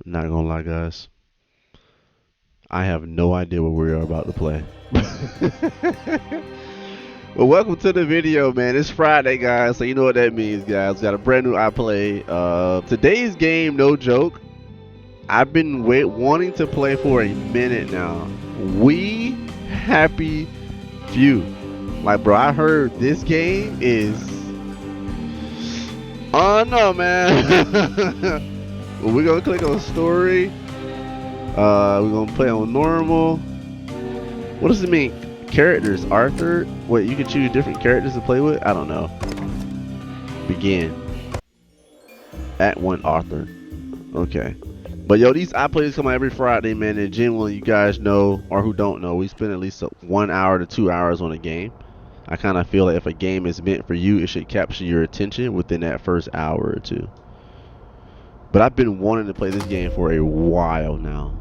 Not gonna lie, guys. I have no idea what we are about to play. Well, welcome to the video, man. It's Friday, guys, so you know what that means, guys. Got a brand new I play. Today's game, no joke. I've been wanting to play for a minute now. We Happy Few. Like, bro, I heard this game is. Oh no, man. Well, we're gonna click on story. We're gonna play on normal. What does it mean? Characters, Arthur? Wait, you can choose different characters to play with? I don't know. Begin. At one Arthur. Okay. But yo, these iPlays come out every Friday, man, and genuinely, you guys know, or who don't know, we spend at least 1 hour to 2 hours on a game. I kind of feel like if a game is meant for you, it should capture your attention within that first hour or two. But I've been wanting to play this game for a while now.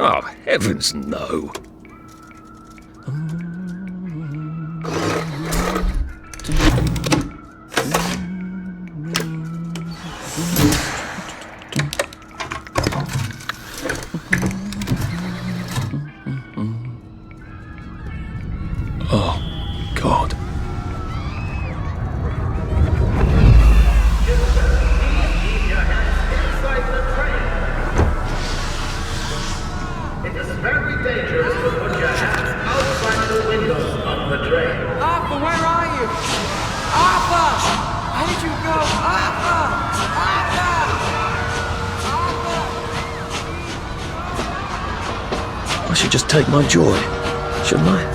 Oh, heavens no. Oh, God. It is very dangerous to put your hands outside the windows of the train. Arthur, where are you? Arthur! Where did you go? Arthur! Arthur! I should just take my joy, shouldn't I?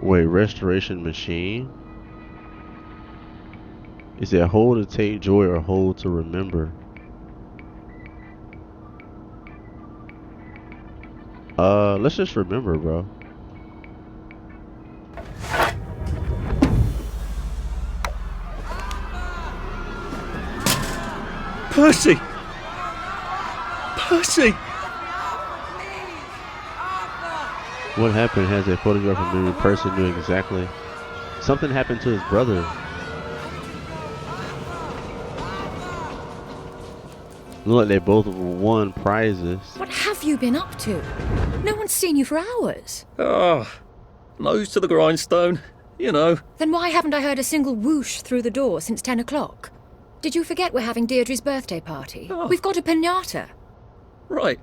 Wait, restoration machine? Is it hold to take joy or hold to remember? Let's just remember, bro. Percy! Percy! What happened? Has a photograph of me. The person knew exactly. Something happened to his brother. Look like they both won prizes. What have you been up to? No one's seen you for hours. Oh, nose to the grindstone, you know. Then why haven't I heard a single whoosh through the door since 10 o'clock? Did you forget we're having Deirdre's birthday party? Oh. We've got a piñata. Right.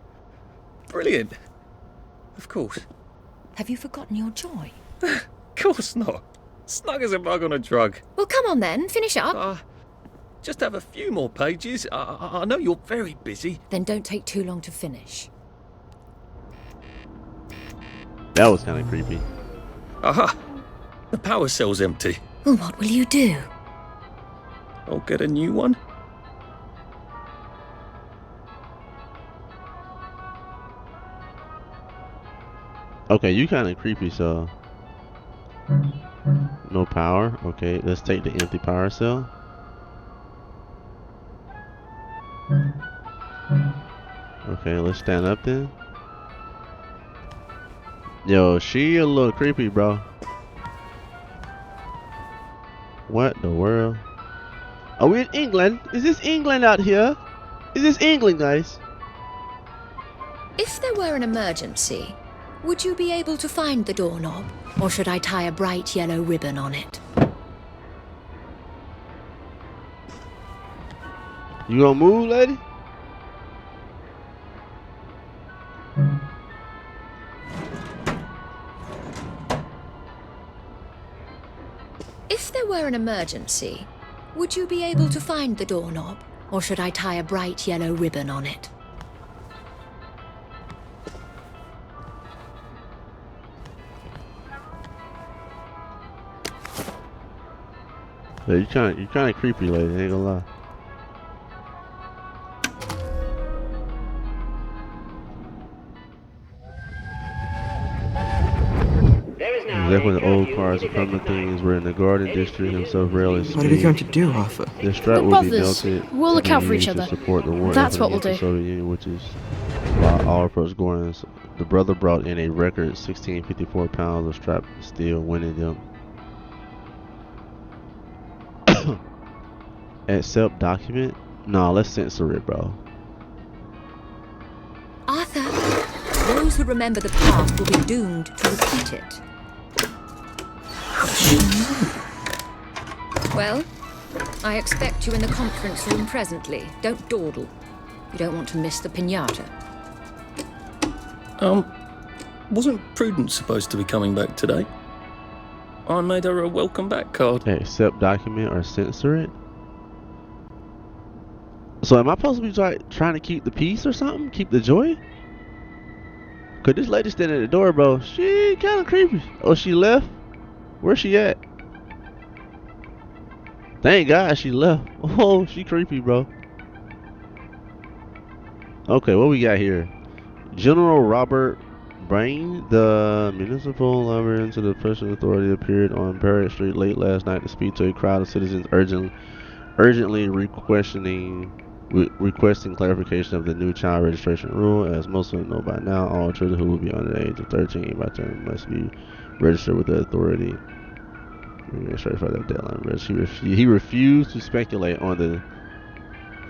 Brilliant. Of course. Have you forgotten your joy? Of course not. Snug as a bug on a drug. Well, come on then, finish up. Just have a few more pages. I know you're very busy. Then don't take too long to finish. That was kind of creepy. Aha! The power cell's empty. Well, what will you do? I'll get a new one. Okay, you kind of creepy, so. No power. Okay, let's take the empty power cell. Okay, let's stand up then. Yo, she a little creepy, bro. What the world? Are we in England? Is this England out here? Is this England, guys? If there were an emergency, would you be able to find the doorknob? Or should I tie a bright yellow ribbon on it? You gonna move, lady? If there were an emergency, would you be able to find the doorknob? Or should I tie a bright yellow ribbon on it? Yeah, you kind of creepy, lady. Ain't gonna lie. Exactly when the old cars and permanent things were in the garden district himself rarely What are we going to do, Arthur? The strap We're will be brothers. melted. We'll look to be out for each used to other. support the war That's effort what we'll against do. the Soviet Union, which is why all approach Gordon's. The brother brought in a record 1654 pounds of strap steel, winning them. Accept document? No, let's censor it, bro. Arthur, those who remember the past will be doomed to repeat it. Well, I expect you in the conference room presently. Don't dawdle. You don't want to miss the piñata. Wasn't Prudence supposed to be coming back today? I made her a welcome back card. Accept document or censor it? So am I supposed to be trying to keep the peace or something? Keep the joy? Cause this lady standing at the door, bro. She kind of creepy. Oh, she left? Where's she at? Thank God she left. Oh, she creepy, bro. Okay, what we got here? General Robert Brain, the municipal lover into the Prussian authority, appeared on Barrett Street late last night to speak to a crowd of citizens urgently requesting clarification of the new child registration rule. As most of them know by now, all children who will be under the age of 13 by turn must be registered with the authority. He refused to speculate on the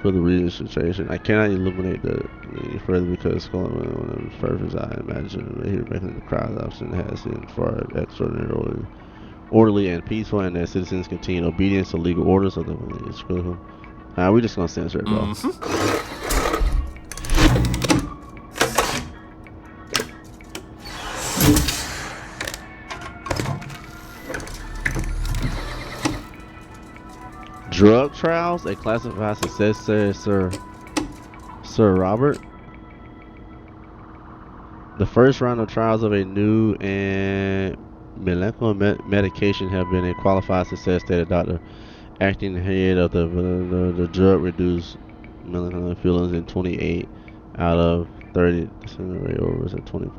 further registration. I cannot illuminate any further because Scullion first I imagine here making the crowd option has been far extraordinarily orderly and peaceful, and that citizens continue obedience to legal orders of the it's critical. We just gonna censor it, bro. Drug trials, a classified success, says Sir Robert. The first round of trials of a new and molecular medication have been a qualified success, stated Dr. Acting head of the drug reduced melancholy feelings in 28 out of 30 overs at 20.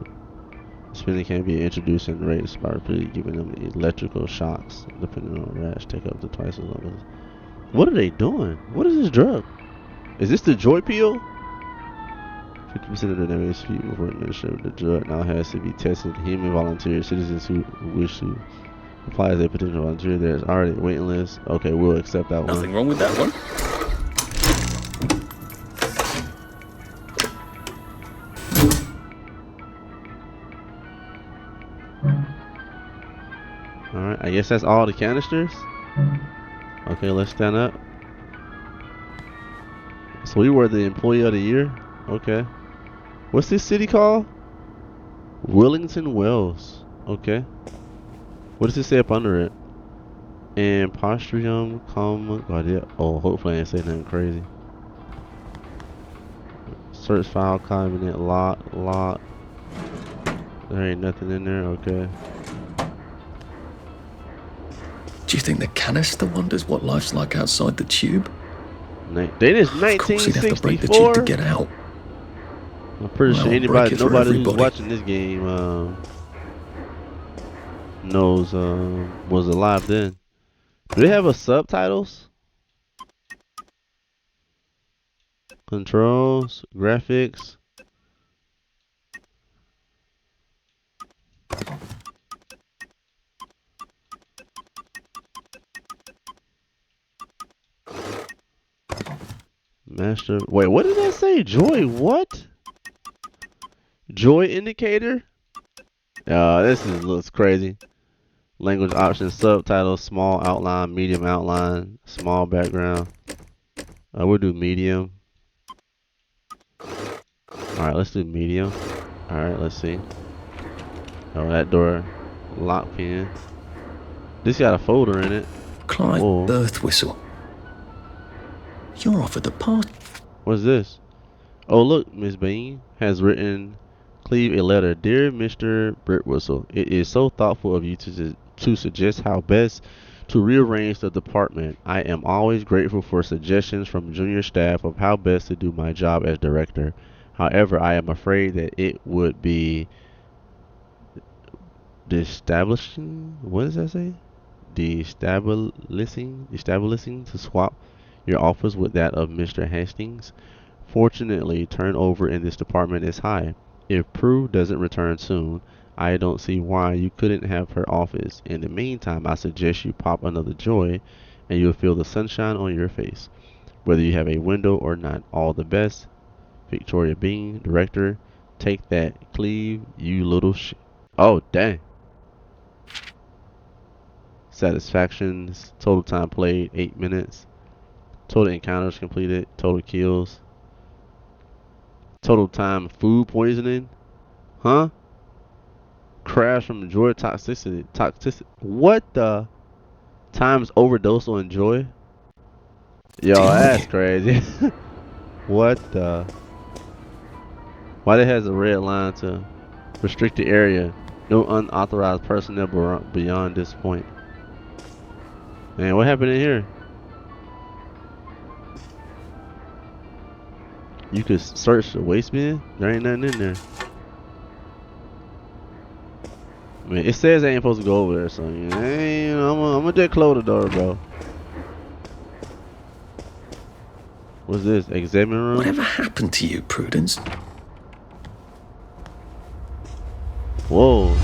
Spinning can be introduced in rates by repeatedly giving them electrical shocks, depending on rash, take up to twice as long as. What are they doing? What is this drug? Is this the joy pill? 50% of the damage before administration the drug now has to be tested. Human volunteers, citizens who wish to apply as a potential volunteer. There's already a waiting list. Okay, we'll accept that one. Nothing wrong with that one. Alright, I guess that's all the canisters. Okay, let's stand up. So we were the employee of the year. Okay. What's this city called? Willington Wells. Okay. What does it say up under it? And Postrium, oh, hopefully I didn't say nothing crazy. Search file cabinet, lock. There ain't nothing in there. Okay. Do you think the canister wonders what life's like outside the tube? They just Of course he'd have to break the tube 1964. to get out. I'm pretty Well, sure break it for nobody who's everybody. watching this game knows was alive then. Do they have a subtitles? Controls, graphics. Master. Wait, what did that say? Joy what? Joy indicator? Looks crazy. Language options, subtitles, small outline, medium outline, small background. We'll do medium. Alright, let's do medium. Alright, let's see. Oh, that door. Lock pin. This got a folder in it. Clive Whoa. birth whistle. You're off at the party. What's this? Oh, look, Miss Bean has written Cleve a letter. Dear Mr. Birtwhistle, it is so thoughtful of you to suggest how best to rearrange the department. I am always grateful for suggestions from junior staff of how best to do my job as director. However, I am afraid that it would be destabilizing. What does that say? Destabilizing to swap your office with that of Mr. Hastings. Fortunately, turnover in this department is high. If Prue doesn't return soon, I don't see why you couldn't have her office. In the meantime, I suggest you pop another Joy and you'll feel the sunshine on your face, whether you have a window or not. All the best, Victoria Bean, director. Take that, Cleve, you little shit. Oh, dang. Satisfactions, total time played, 8 minutes. Total encounters completed, total kills. Total time food poisoning. Huh? Crash from Joy toxicity. What the? Times overdose on Joy? Yo, that's crazy. What the? Why it has a red line to restricted area? No unauthorized personnel beyond this point. Man, what happened in here? You could search the waste bin. There ain't nothing in there. I mean, it says I ain't supposed to go over there, so you know, I'm gonna just close the door, bro. What's this? Examine room? Whatever happened to you, Prudence? Whoa.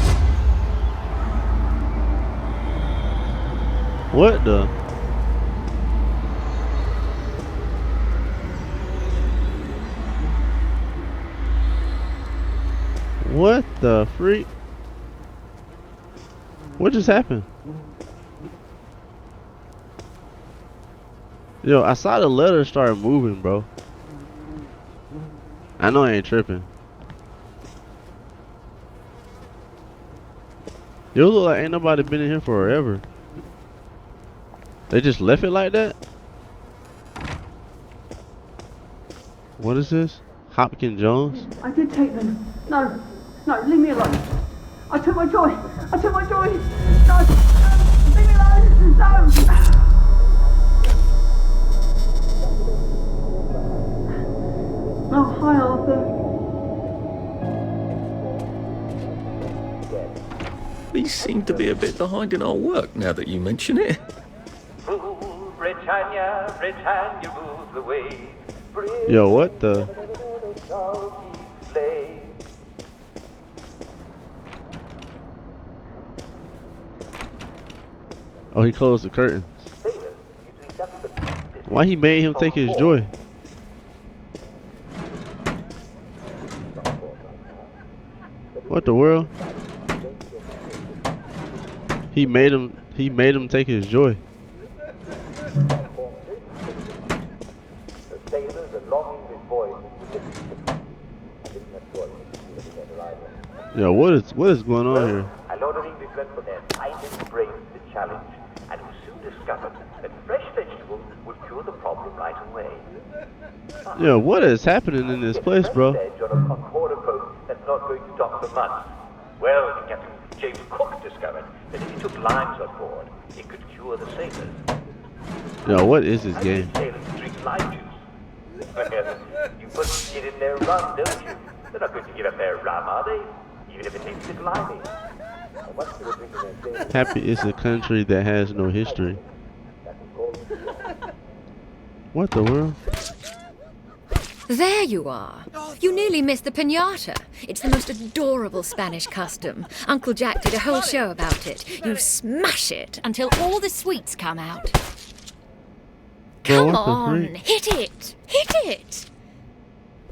What the? What the freak? What just happened? Yo, I saw the letter start moving, bro. I know I ain't tripping. Yo, look like ain't nobody been in here forever. They just left it like that? What is this? Hopkins Jones? I did take them. No, leave me alone. I took my joy. No, leave me alone. No. Oh, hi, Arthur. We seem to be a bit behind in our work now that you mention it. Britannia, Britannia rules the waves. Yo, what the? Oh, he closed the curtains. Why he made him take his joy? What the world? He made him take his joy. Yo, what is going on here? A lot of English went for their finest brains the challenge, and who soon discovered that fresh vegetables would cure the problem right away. Yo, what is happening in this place, bro? On a quarter boat that's not going to dock for months. Well, Captain James Cook discovered that if he took limes on board, it could cure the sailors. Yo, what is this game? Sailors drink lime juice. You must get in their rum, don't you? They're not going to give up their rum, are they? Even if it tastes limey. Happy is a country that has no history. What the world? There you are. You nearly missed the piñata. It's the most adorable Spanish custom. Uncle Jack did a whole show about it. You smash it until all the sweets come out. Come on, hit it! Hit it!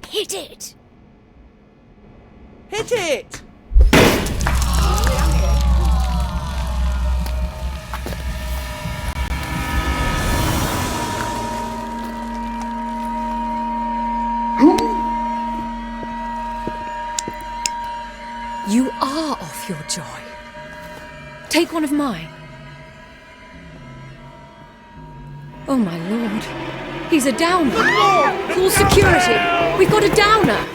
Hit it! Hit it! You are off your joy. Take one of mine. Oh my lord. He's a downer. Call security. We've got a downer.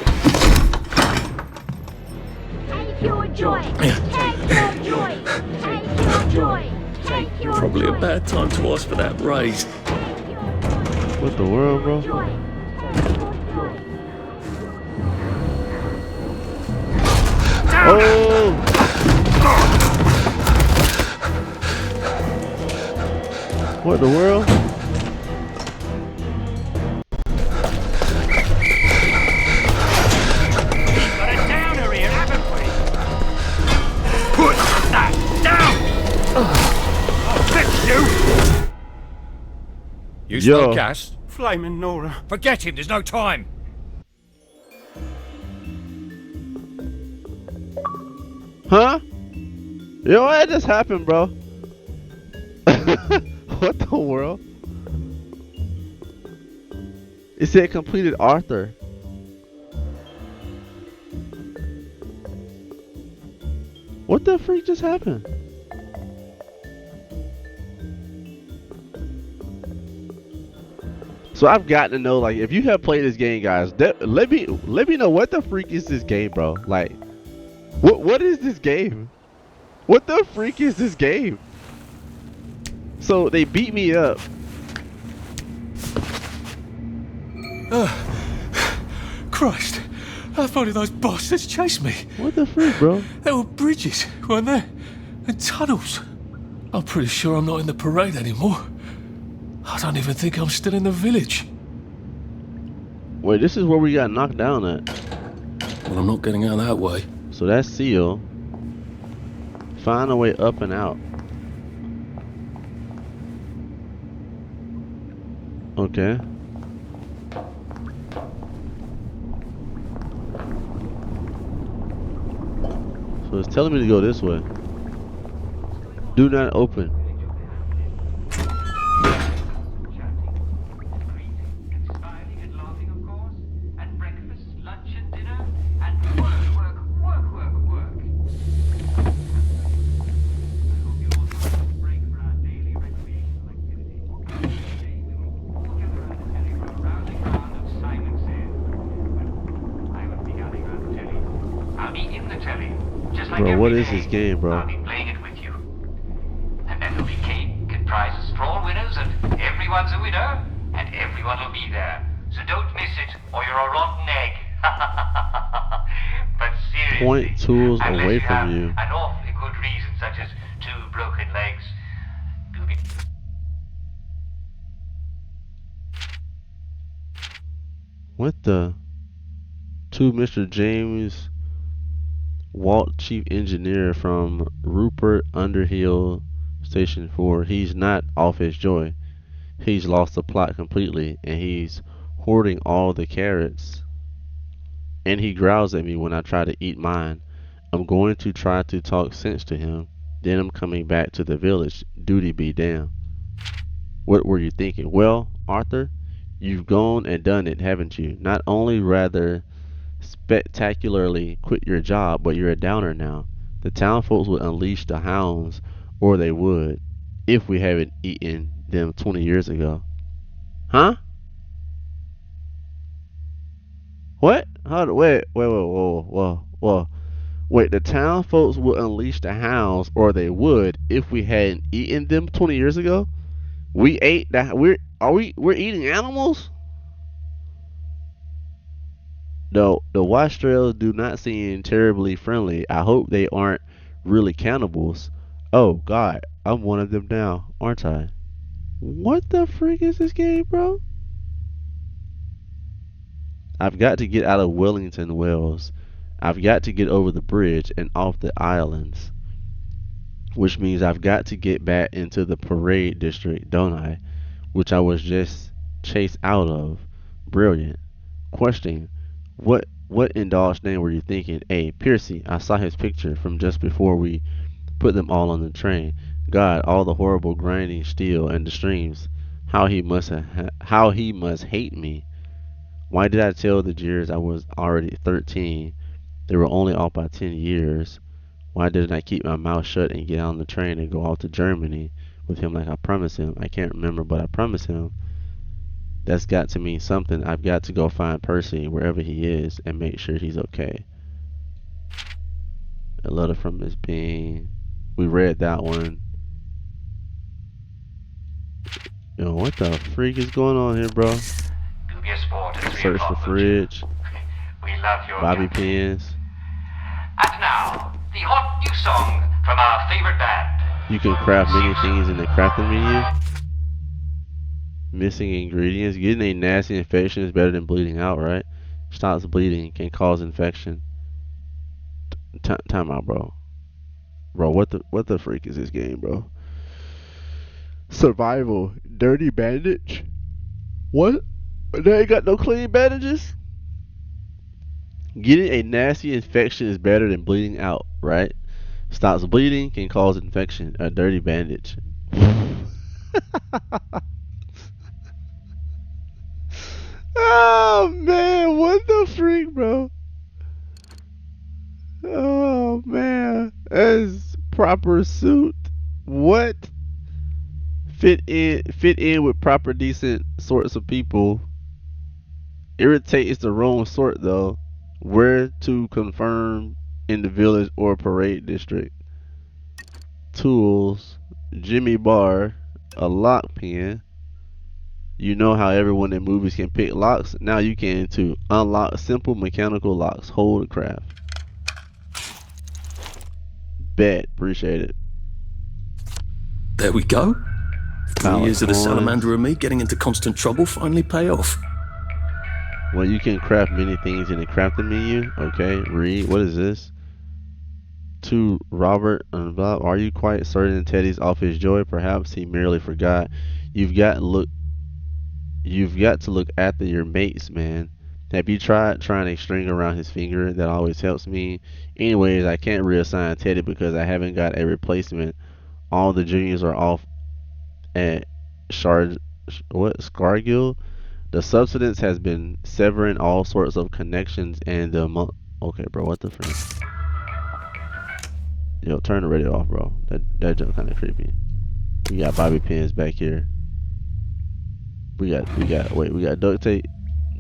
Take your joy. Take your joy. Take your joy. take your Probably a bad time to ask for that raise. What the world, bro? Oh! What the world? Got a downer here, haven't we? Put that down! I'll fix you! You Yo. smell gas? Flaming Nora. Forget him, there's no time. Huh? Yo, what just happened, bro? What the world? It said completed Arthur. What the freak just happened? So I've got to know, like, if you have played this game, guys, let me know what the freak is this game, bro. Like, what is this game? What the freak is this game? So they beat me up. Christ, how far did those bastards chase me? What the freak, bro? There were bridges, weren't there? And tunnels. I'm pretty sure I'm not in the parade anymore. I don't even think I'm still in the village. Wait, this is where we got knocked down at. Well, I'm not getting out that way. So that's Seal. Find a way up and out. Okay. So it's telling me to go this way. Do not open. Bro, what is this game, bro? I'll be playing it with you. And then there'll be cake and prizes for all winners, and everyone's a winner, and everyone will be there. So don't miss it, or you're a rotten egg. But seriously, Point tools unless away you from have you. an awfully good reason, such as 2 broken legs, you'll be... What the? To Mr. James Walt, Chief Engineer from Rupert Underhill Station 4. He's not off his joy. He's lost the plot completely, and he's hoarding all the carrots. And he growls at me when I try to eat mine. I'm going to try to talk sense to him. Then I'm coming back to the village. Duty be damned. What were you thinking? Well, Arthur, you've gone and done it, haven't you? Not only rather spectacularly quit your job, but you're a downer now. The town folks would unleash the hounds, or they would, if we haven't eaten them 20 years ago. Huh? What? Wait, whoa. Wait, the town folks would unleash the hounds, or they would, if we hadn't eaten them 20 years ago? We ate that. We're eating animals? No, the Wastrels do not seem terribly friendly. I hope they aren't really cannibals. Oh God, I'm one of them now, aren't I? What the freak is this game, bro? I've got to get out of Wellington Wells. I've got to get over the bridge and off the islands. Which means I've got to get back into the parade district, don't I? Which I was just chased out of. Brilliant. Question. What indulged name were you thinking? A. Piercy. I saw his picture from just before we put them all on the train. God, all the horrible grinding steel and the streams. How he must hate me. Why did I tell the jeers I was already 13? They were only off by 10 years. Why didn't I keep my mouth shut and get on the train and go off to Germany with him like I promised him? I can't remember, but I promised him. That's got to mean something. I've got to go find Percy wherever he is and make sure he's okay. A letter from Miss Bean. We read that one. Yo, what the freak is going on here, bro? Do be a sport and Search the fridge. We love your Bobby company. pins. And now, the hot new song from our favorite band. You can craft many things in the crafting menu. Missing ingredients. Getting a nasty infection is better than bleeding out, right? Stops bleeding. Can cause infection. Time out, bro. Bro, what the freak is this game, bro? Survival. Dirty bandage? What? They ain't got no clean bandages? Getting a nasty infection is better than bleeding out, right? Stops bleeding, can cause infection. A dirty bandage. Oh man, what the freak, bro? Oh man, that's proper suit. What? Fit in with proper decent sorts of people. Irritates the wrong sort though. Where to confirm in the village or parade district. Tools. Jimmy Bar. A lock pen. You know how everyone in movies can pick locks? Now you can too. Unlock simple mechanical locks. Hold craft. Bet. Appreciate it. There we go. 3 Pallet years of the coins. salamander and me getting into constant trouble finally pay off. Well, you can craft many things in the crafting menu. Okay, read. What is this? To Robert and Bob, are you quite certain Teddy's off his joy? Perhaps he merely forgot. You've got to look after your mates, man. Have you tried trying a string around his finger? That always helps me. Anyways, I can't reassign Teddy because I haven't got a replacement. All the juniors are off at Scargill. The subsidence has been severing all sorts of connections and the okay, bro, what the frick? Yo, turn the radio off, bro. That jump kind of creepy. We got bobby pins back here. We got duct tape.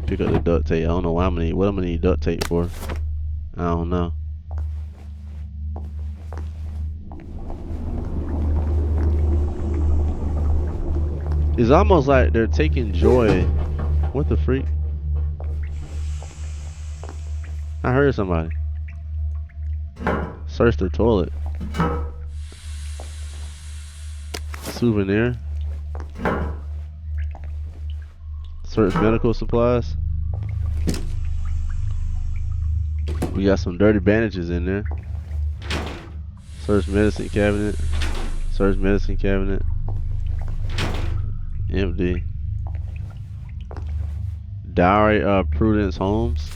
Pick up the duct tape. I don't know what I'm gonna need duct tape for. I don't know. It's almost like they're taking joy. What the freak? I heard somebody. Search the toilet. Souvenir. Search medical supplies. We got some dirty bandages in there. Search medicine cabinet. Search medicine cabinet. Empty. Diary of Prudence Holmes.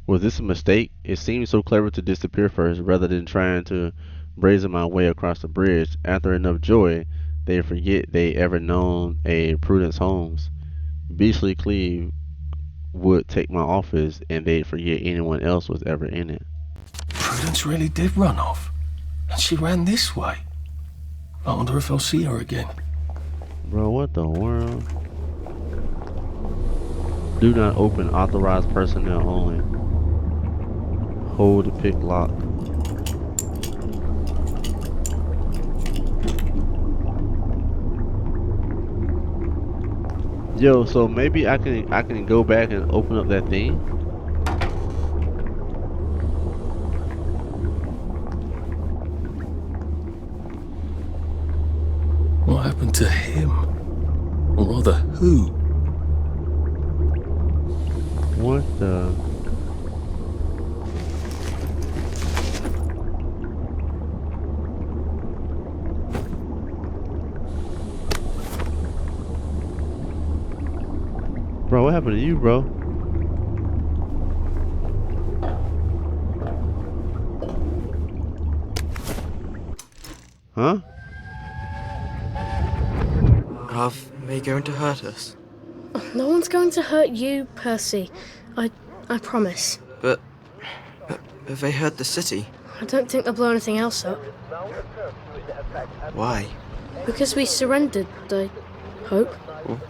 Was this a mistake? It seemed so clever to disappear first rather than trying to brazen my way across the bridge. After enough joy, they forget they ever known a Prudence Holmes. Beastly Cleve would take my office and they'd forget anyone else was ever in it. Prudence really did run off. And she ran this way. I wonder if I'll see her again. Bro, what the world? Do not open, authorized personnel only. Hold to pick lock. Yo, so maybe I can go back and open up that thing. What happened to him? Or rather, who? What the? Bro, what happened to you, bro? Huh? Are they going to hurt us? No one's going to hurt you, Percy. I promise. But have they hurt the city? I don't think they'll blow anything else up. Why? Because we surrendered, I hope. Well,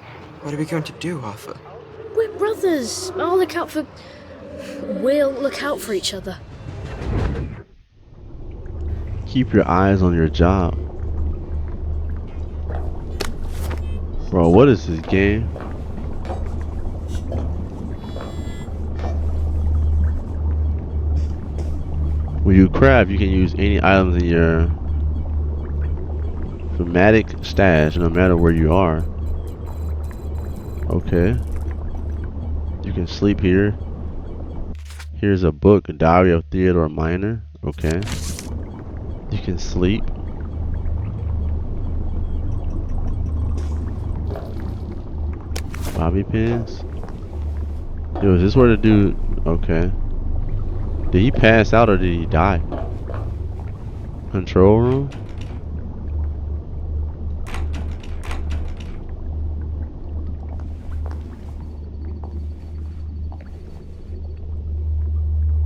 what are we going to do, Arthur? We're brothers. We'll look out for each other. Keep your eyes on your job. Bro, what is this game? When you craft, you can use any items in your thematic stash, no matter where you are. Okay. You can sleep here. Here's a book, Diary of Theodore Miner. Okay. You can sleep. Bobby pins. Yo, is this where the dude? Okay. Did he pass out or did he die? Control room?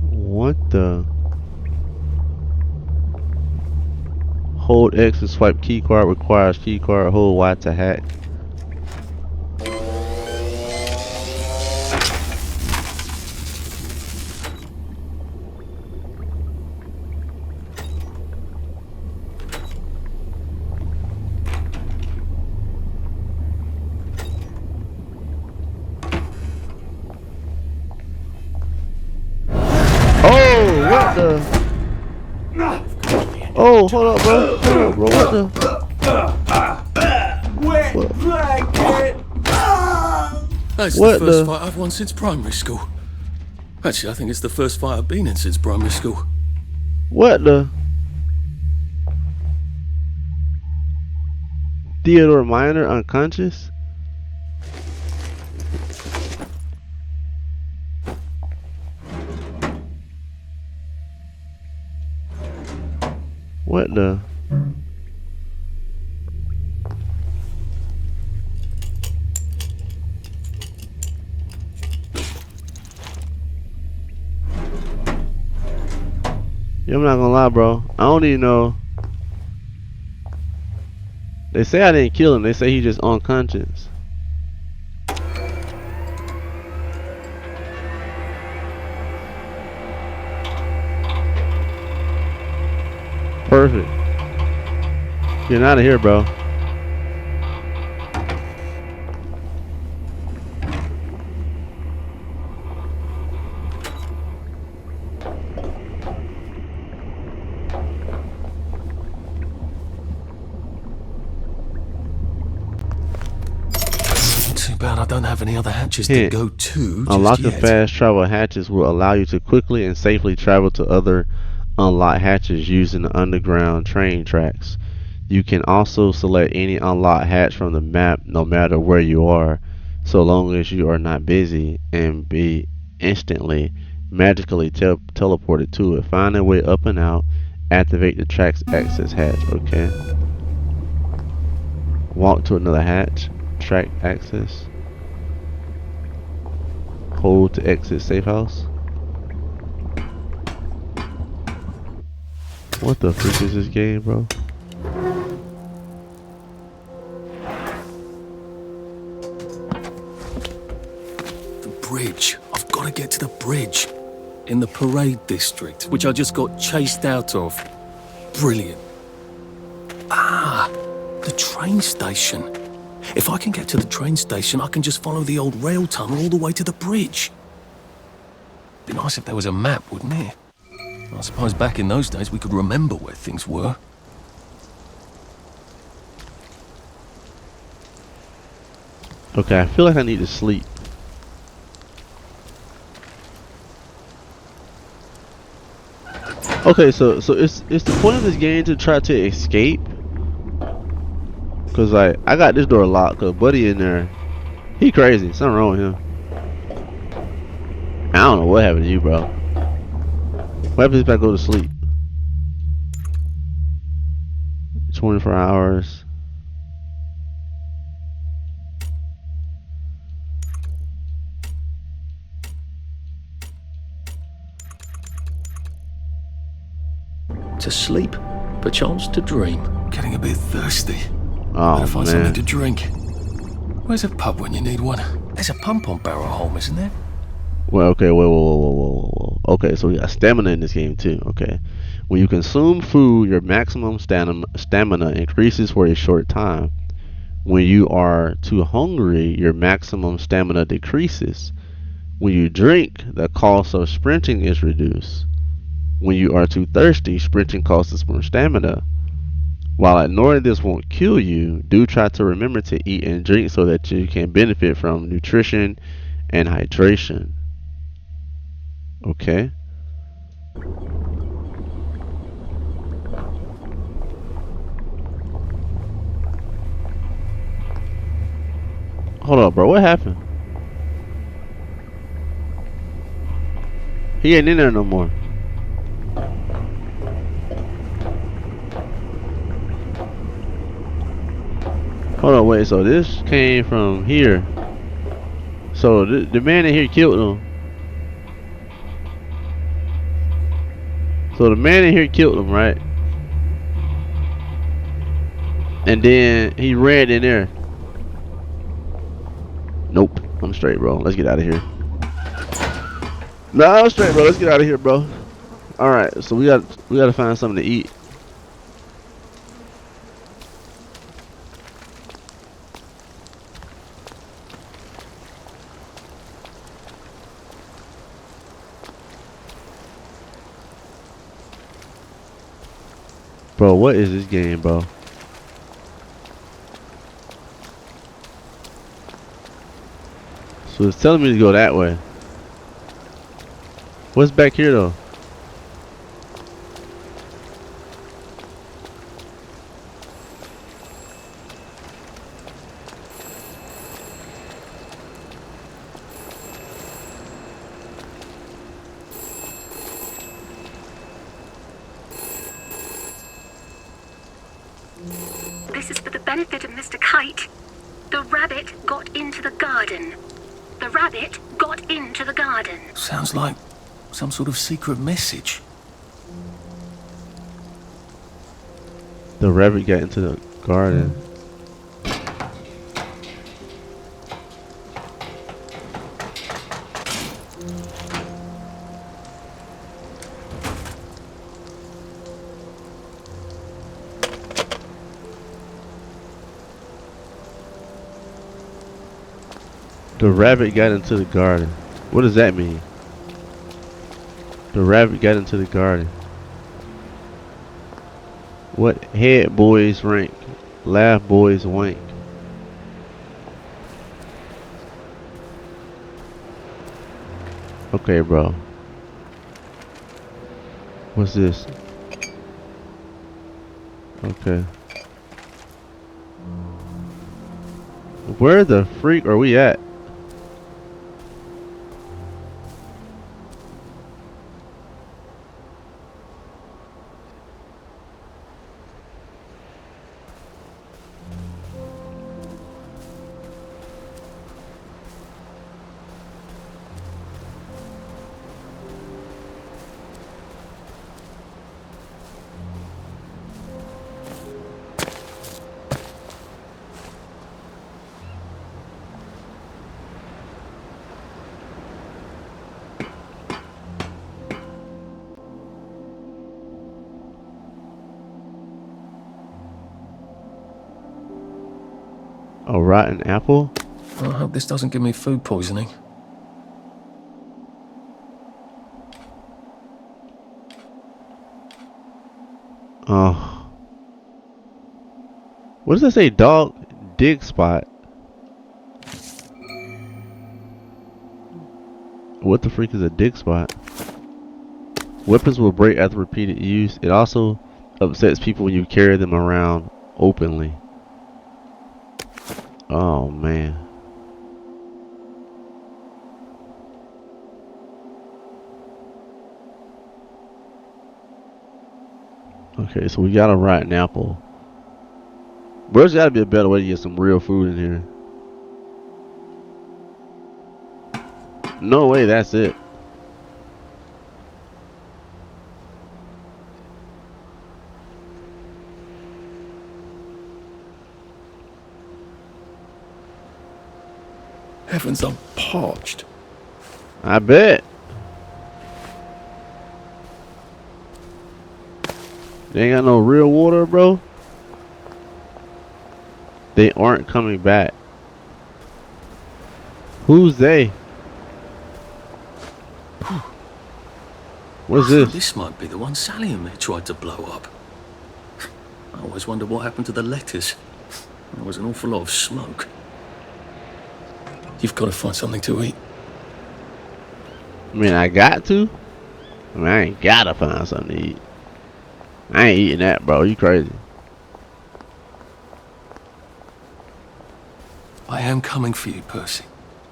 What the? Hold X to swipe keycard, requires keycard, hold Y to hack. Oh, hold up, bro. Hold up, bro. What the? Wet blanket! That's What the first the- fight I've won since primary school. Actually, I think it's the first fight I've been in since primary school. What the? Theodore Miner unconscious? What the? Yeah, I'm not gonna lie, bro. I don't even know. They say I didn't kill him. They say he's just unconscious. Perfect. Get out of here, bro. Too bad I don't have any other hatches Hint. to go to just Unlock the yet. fast travel hatches will allow you to quickly and safely travel to other unlocked hatches using the underground train tracks. You can also select any unlocked hatch from the map no matter where you are, so long as you are not busy, and be instantly magically teleported to it. Find a way up and out. Activate the track's access hatch. Okay. Walk to another hatch. Track access. Hold to exit safe house. What the freak is this game, bro? The bridge. I've got to get to the bridge. In the parade district, which I just got chased out of. Brilliant. Ah, the train station. If I can get to the train station, I can just follow the old rail tunnel all the way to the bridge. Be nice if there was a map, wouldn't it? I suppose back in those days we could remember where things were. Okay, I feel like I need to sleep. Okay, so it's the point of this game to try to escape. Cause like I got this door locked, cause Buddy in there, he crazy. Something wrong with him. I don't know what happened to you, bro. What happens if I go to sleep? 24 hours. To sleep, perchance to dream. Getting a bit thirsty. Oh Better find something man. to drink. Where's a pub when you need one? There's a pump on Barrow Holm, isn't there? Well, okay, whoa. Okay, so we got stamina in this game too. Okay, when you consume food, your maximum stamina increases for a short time. When you are too hungry, your maximum stamina decreases. When you drink, the cost of sprinting is reduced. When you are too thirsty, sprinting costs us more stamina. While ignoring this won't kill you, do try to remember to eat and drink so that you can benefit from nutrition and hydration. Okay. Hold up, bro. What happened? He ain't in there no more. Hold on, wait. So this came from here. So the man in here killed him. So the man in here killed him, right? And then he ran in there. Nope, I'm straight, bro. Let's get out of here. Nah, I'm straight, bro. Let's get out of here, bro. All right, so we got to find something to eat. Bro, what is this game, bro? So it's telling me to go that way. What's back here though? This is for the benefit of Mr. Kite. The rabbit got into the garden. The rabbit got into the garden. Sounds like some sort of secret message. The rabbit got into the garden. The rabbit got into the garden. What does that mean? The rabbit got into the garden. What head boys rank? Laugh boys wank. Okay, bro. What's this? Okay. Where the freak are we at? A rotten apple? I hope this doesn't give me food poisoning. Oh. What does that say? Dog dig spot. What the freak is a dig spot? Weapons will break after repeated use. It also upsets people when you carry them around openly. Oh man. Okay, so we got a rotten apple. There's gotta be a better way to get some real food in here. No way, that's it. Heavens, I'm parched. I bet. They ain't got no real water, bro. They aren't coming back. Who's they? What's this? This might be the one Sally and me tried to blow up. I always wonder what happened to the letters. There was an awful lot of smoke. You've got to find something to eat. I mean, I got to. I mean, I ain't gotta find something to eat. I ain't eating that, bro. You crazy? I am coming for you, Percy.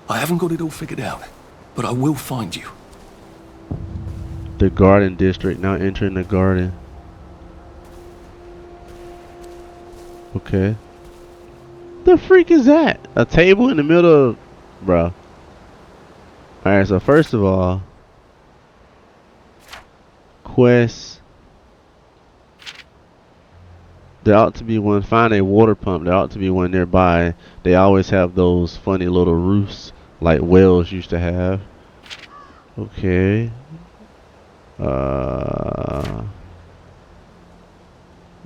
I haven't got it all figured out, but I will find you. The Garden District. Now entering the garden. Okay. The freak is that? A table in the middle of... Bro. Alright, so first of all... Quest. There ought to be one. Find a water pump. There ought to be one nearby. They always have those funny little roofs like whales used to have. Okay.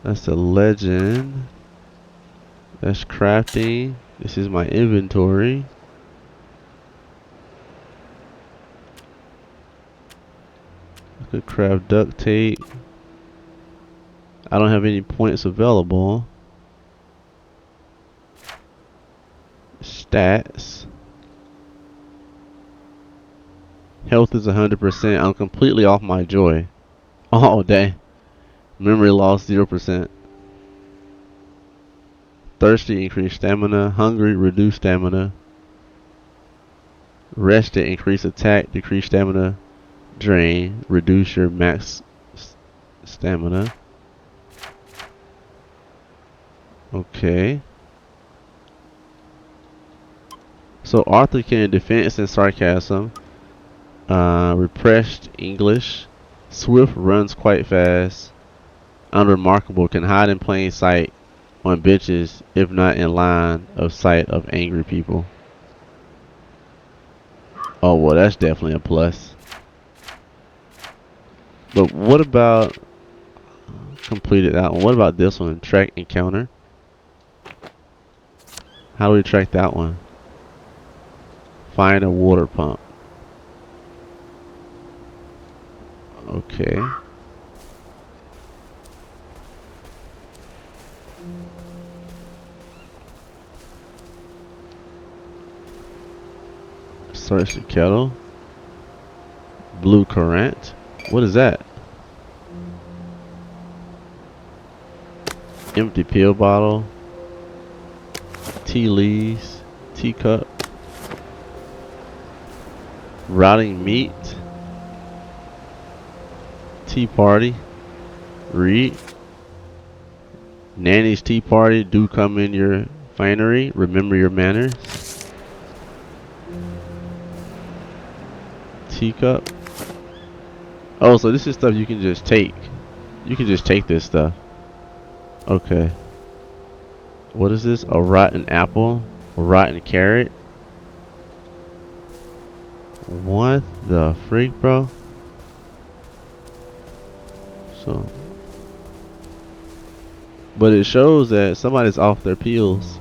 That's a legend. That's crafting. This is my inventory. I could craft duct tape. I don't have any points available. Stats. Health is 100%. I'm completely off my joy. Oh, dang. Memory loss 0%. Thirsty, increase stamina. Hungry, reduce stamina. Rested, increase attack, decrease stamina. Drain, reduce your max stamina. Okay. So Arthur can defense and sarcasm. Repressed English. Swift, runs quite fast. Unremarkable, can hide in plain sight on benches if not in line of sight of angry people. Oh well, that's definitely a plus. But what about completed that one? What about this one? Track encounter. How do we track that one? Find a water pump. Okay. Search the kettle. Blue currant. What is that? Empty pill bottle. Tea leaves. Teacup. Rotting meat. Tea party. Read. Nanny's tea party. Do come in your finery. Remember your manners. Teacup. Oh, so this is stuff you can just take. You can just take this stuff. Okay. What is this? A rotten apple? A rotten carrot? What the freak, bro? So, but it shows that somebody's off their pills.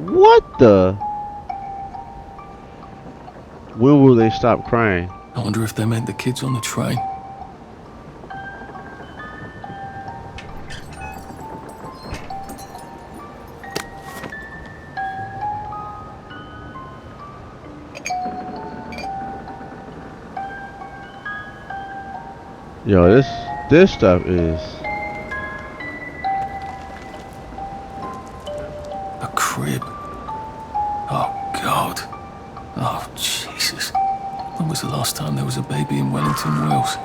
What the? When will they stop crying? I wonder if they meant the kids on the train. Yo, this stuff is a crib. Oh God. Oh Jesus. When was the last time there was a baby in Wellington, Wales?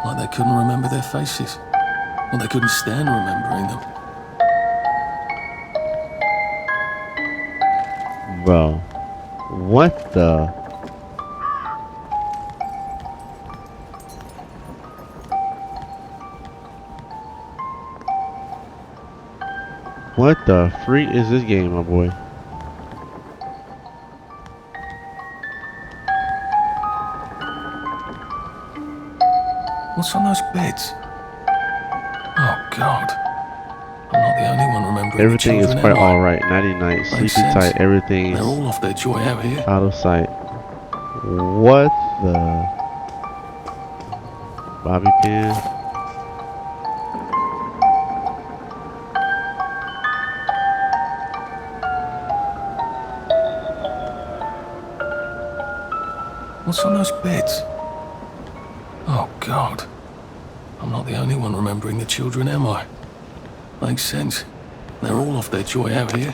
Like they couldn't remember their faces. Or they couldn't stand remembering them. Bro, what the? What the freak is this game, my boy? What's on those beds? Oh, God. I'm not the only one remembering Everything the is children, quite am I? alright. Nighty night. Makes Sleepy sense. tight. Everything They're is all off their joy out here. out of sight. What the? Bobby pin. What's on those beds? Oh, God. I'm not the only one remembering the children, am I? Makes sense. They're all off their joy out here.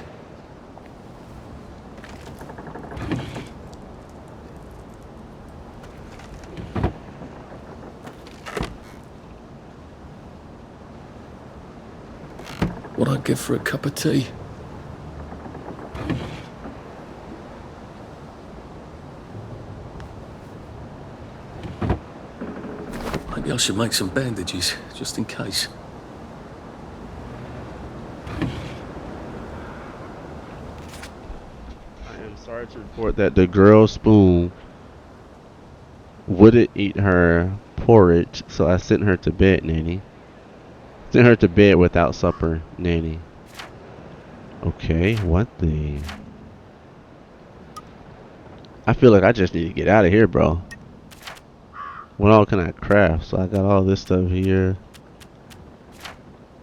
What I'd give for a cup of tea. Maybe I should make some bandages, just in case. I am sorry to report that the girl spoon wouldn't eat her porridge, so I sent her to bed, Nanny. Sent her to bed without supper, Nanny. Okay, what the? I feel like I just need to get out of here, bro. What all can I craft? So I got all this stuff here.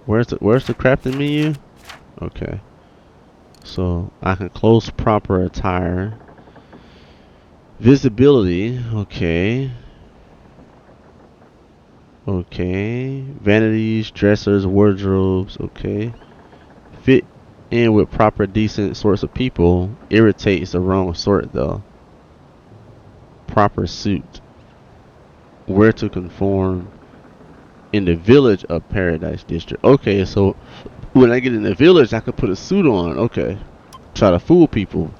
Where's the crafting menu? Okay. So I can close proper attire. Visibility, okay. Okay. Vanities, dressers, wardrobes, okay. Fit in with proper decent sorts of people. Irritates the wrong sort though. Proper suit. Where to conform in the village of Paradise District. Okay, so when I get in the village I could put a suit on. Okay. Try to fool people.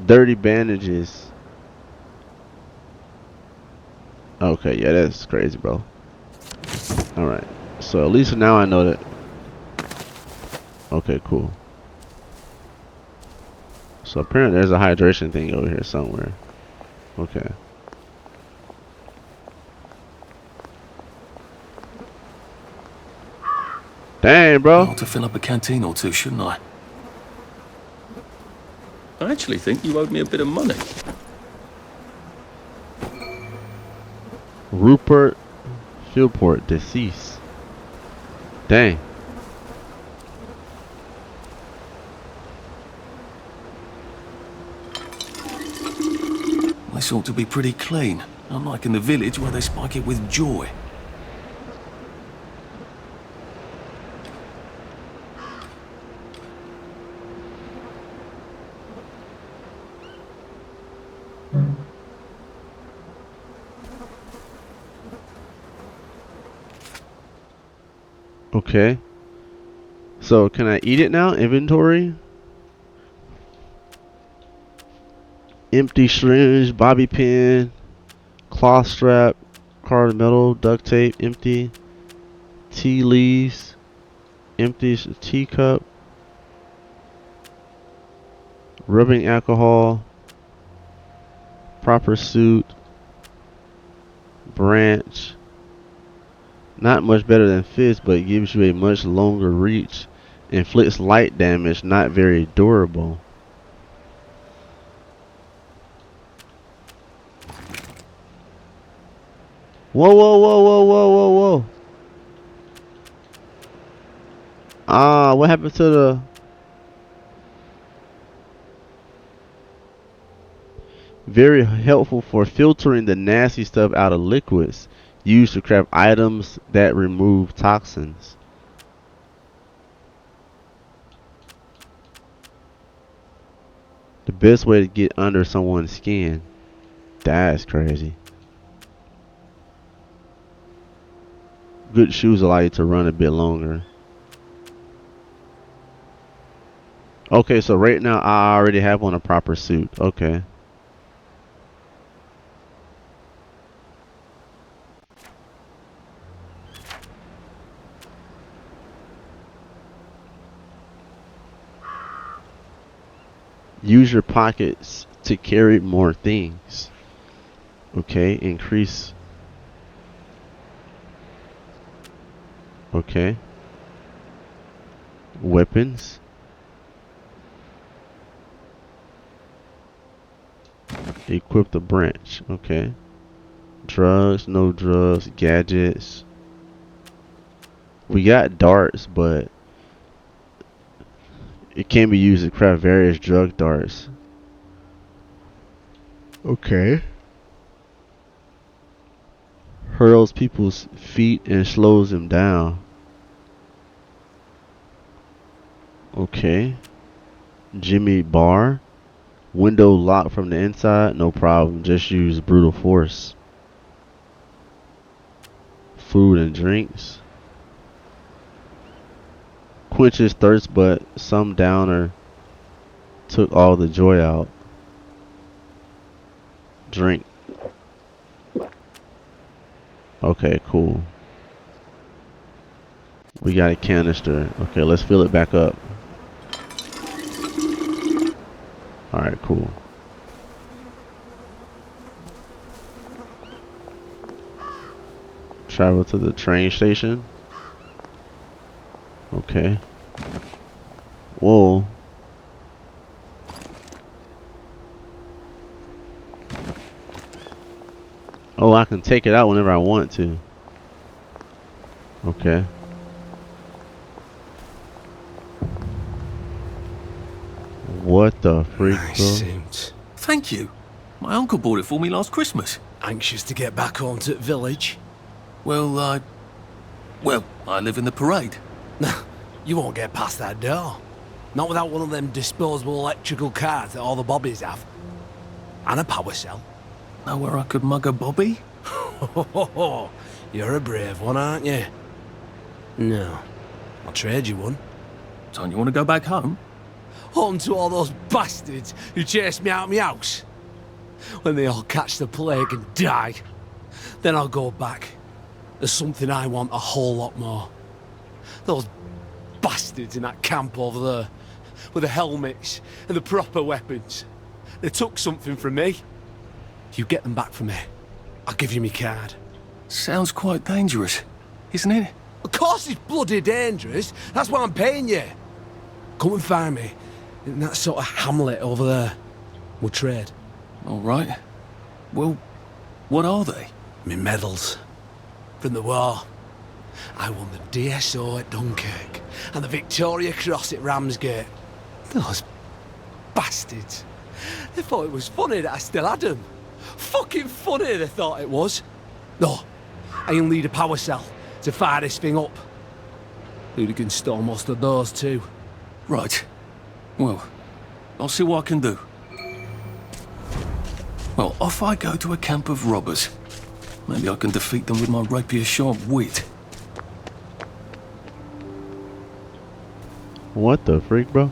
Dirty bandages. Okay, yeah, that's crazy, bro. Alright. So at least now I know that. Okay, cool. So apparently there's a hydration thing over here somewhere. Okay. Dang, bro. I ought to fill up a canteen or two, shouldn't I? I actually think you owed me a bit of money. Rupert Philport, deceased. Dang. This ought to be pretty clean, unlike in the village where they spike it with joy. Okay. So can I eat it now? Inventory? Empty syringe, bobby pin, cloth strap, card metal, duct tape, empty. Tea leaves, empty teacup, rubbing alcohol, proper suit, branch. Not much better than fist, but gives you a much longer reach. Inflicts light damage, not very durable. Whoa, whoa, whoa, whoa, whoa, whoa, whoa. Ah, what happened to the... Very helpful for filtering the nasty stuff out of liquids. Used to craft items that remove toxins. The best way to get under someone's skin. That's crazy. Good shoes allow you to run a bit longer. Okay, so right now I already have on a proper suit. Okay. Use your pockets to carry more things. Okay, increase. Okay. Weapons. Equip the branch. Okay. Drugs, no drugs, gadgets. We got darts, but it can be used to craft various drug darts. Okay. Hurls people's feet and slows them down. Okay. Jimmy Bar. Window locked from the inside. No problem. Just use brutal force. Food and drinks. Quenches thirst, but some downer took all the joy out. Drink. Okay, cool. We got a canister. Okay, let's fill it back up. Alright, cool. Travel to the train station. Okay. Whoa. Oh, I can take it out whenever I want to. Okay. What the freak, bro? Suit. Thank you. My uncle bought it for me last Christmas. Anxious to get back home to the village? Well, I live in the parade. You won't get past that door. Not without one of them disposable electrical cars that all the bobbies have. And a power cell. Know where I could mug a bobby? You're a brave one, aren't you? No. I'll trade you one. Don't you want to go back home? Home to all those bastards who chased me out of my house. When they all catch the plague and die. Then I'll go back. There's something I want a whole lot more. Those bastards in that camp over there. With the helmets and the proper weapons. They took something from me. You get them back for me. I'll give you my card. Sounds quite dangerous, isn't it? Of course it's bloody dangerous. That's why I'm paying you. Come and find me in that sort of hamlet over there. We'll trade. All right. Well, what are they? Me medals. From the war. I won the DSO at Dunkirk and the Victoria Cross at Ramsgate. Those bastards. They thought it was funny that I still had them. Fucking funny they thought it was. No, I only need a power cell to fire this thing up. Hooligans stole most of those too. Right. Well, I'll see what I can do. Well, off I go to a camp of robbers. Maybe I can defeat them with my rapier-sharp wit. What the freak, bro?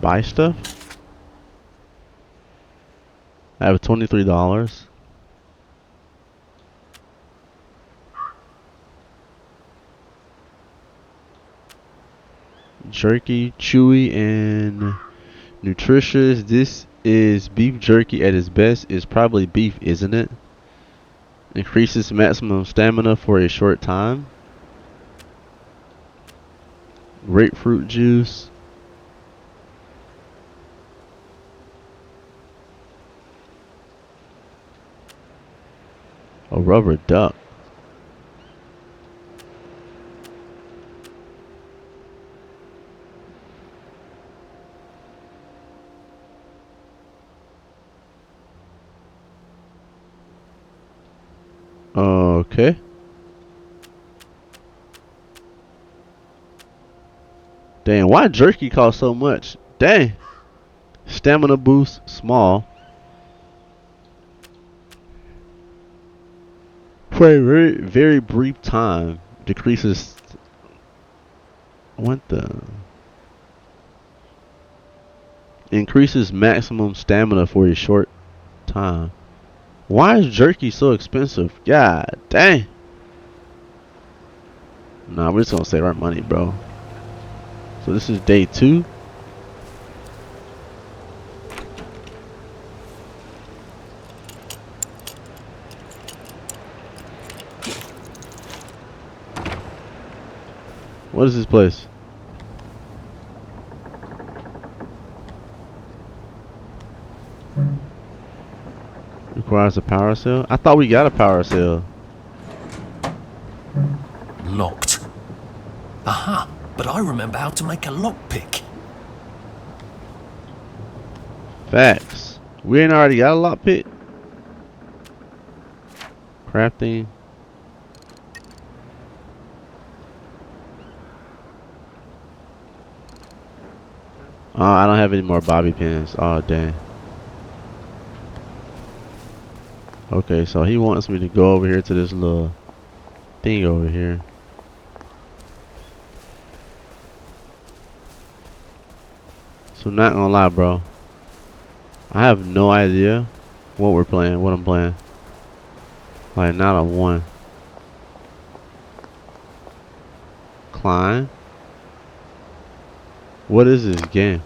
Buy stuff? I have $23. Jerky, chewy, and nutritious. This is beef jerky at its best. It's probably beef, isn't it? Increases maximum stamina for a short time. Grapefruit juice. A rubber duck. Okay. Dang, why jerky cost so much? Dang. Stamina boost, small. For a very, very brief time, decreases. What the? Increases maximum stamina for a short time. Why is jerky so expensive? God dang. Nah, we're just gonna save our money, bro. So this is day 2. What is this place? Requires a power cell? I thought we got a power cell. Locked. Aha, but I remember how to make a lockpick. Facts. We ain't already got a lockpick. Crafting. Oh, I don't have any more bobby pins. Oh, dang. Okay, so he wants me to go over here to this little thing over here. So not gonna lie, bro. I have no idea what we're playing, what I'm playing. Like, not a one. Climb. What is this game?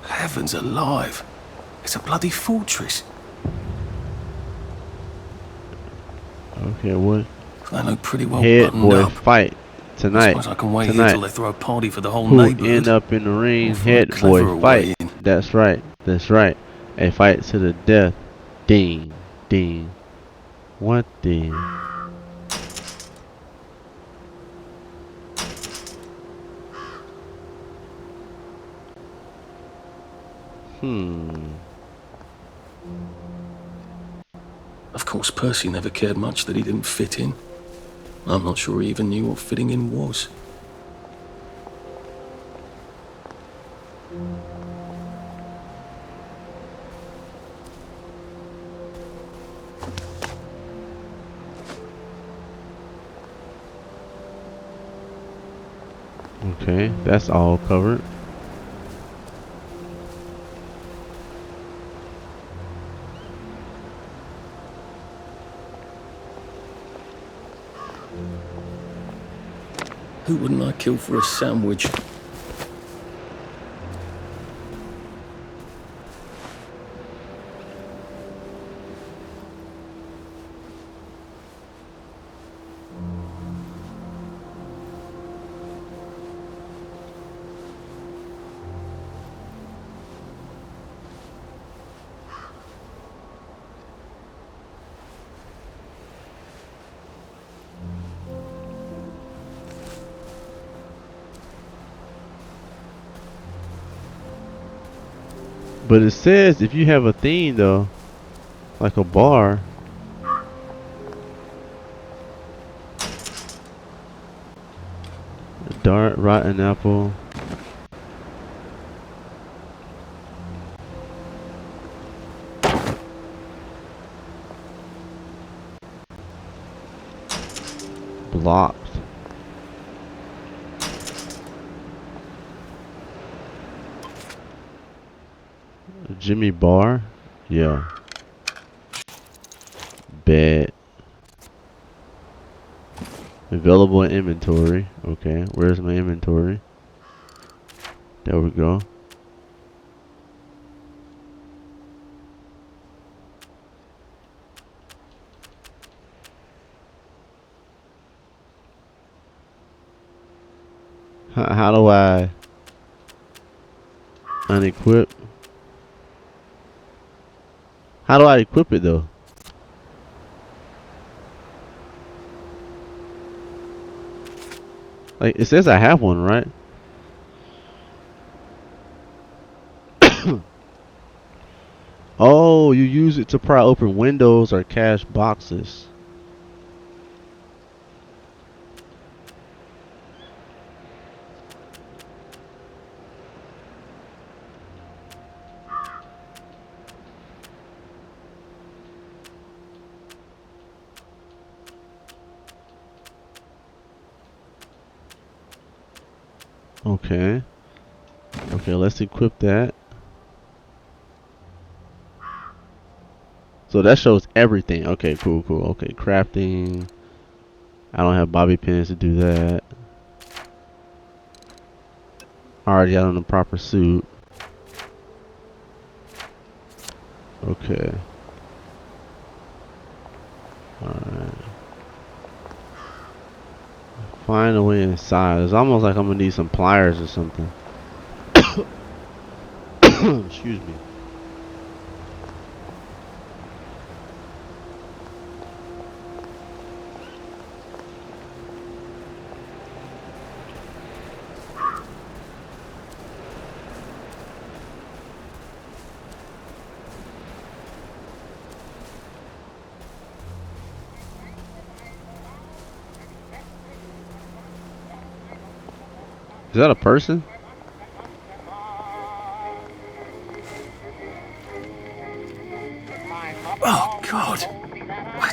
Heavens alive. It's a bloody fortress. Okay, what? I know pretty well Head buttoned boy up. fight I tonight. suppose I can wait here Tonight. till they throw a party for the whole Who neighborhood. end up in the ring? Or for a Head cleverer boy fight. way in. That's right. That's right. A fight to the death. Ding. Ding. What the? Of course, Percy never cared much that he didn't fit in. I'm not sure he even knew what fitting in was. Okay, that's all covered. Who wouldn't I kill for a sandwich? But it says if you have a theme though, like a bar. A dart, rotten apple. Blocked. Jimmy Bar? Yeah. Bet. Available in inventory. Okay, where's my inventory? There we go. How do I unequip? How do I equip it though? Like, it says I have one, right? Oh, you use it to pry open windows or cache boxes. Okay. Okay, let's equip that. So that shows everything. Okay, cool, cool. Okay, crafting. I don't have bobby pins to do that. Already got on the proper suit. Okay. Alright. Find a way inside. It's almost like I'm gonna need some pliers or something. Excuse me. Is that a person? Oh, God.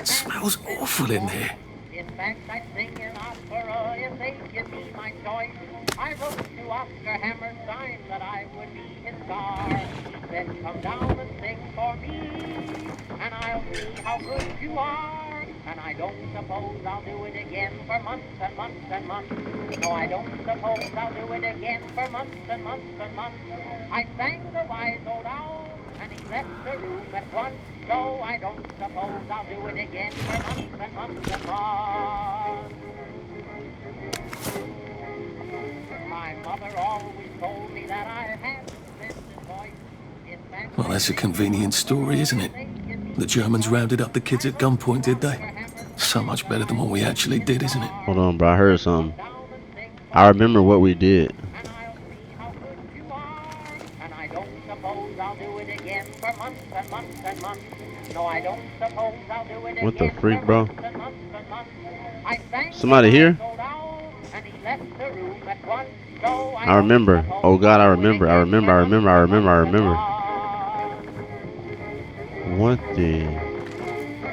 It smells awful in there. In fact, I sing in opera if they give me my choice. I wrote to Oscar Hammerstein that I would be his star. He said, come down and sing for me, and I'll see how good you are. And I don't suppose I'll do it again for months and months and months. No, I don't suppose I'll do it again for months and months and months. I sang the wise old owl, and he left the room at once. So I don't suppose I'll do it again for months and months and months. My mother always told me that I had a splendid voice. In fact, Well, that's a convenient story, isn't it? The Germans rounded up the kids at gunpoint, did they? So much better than what we actually did, isn't it? Hold on, bro. I heard something. I remember what we did. and I'll see how good you are. And I don't suppose I'll do it again for months and months and months. No, I don't suppose I'll do it What the again freak, for bro? months and months and months. I sang Somebody the here? wise old owl, and he left the room at once. So I remember. Oh God, I remember. I remember. I remember. I remember. I remember. What the?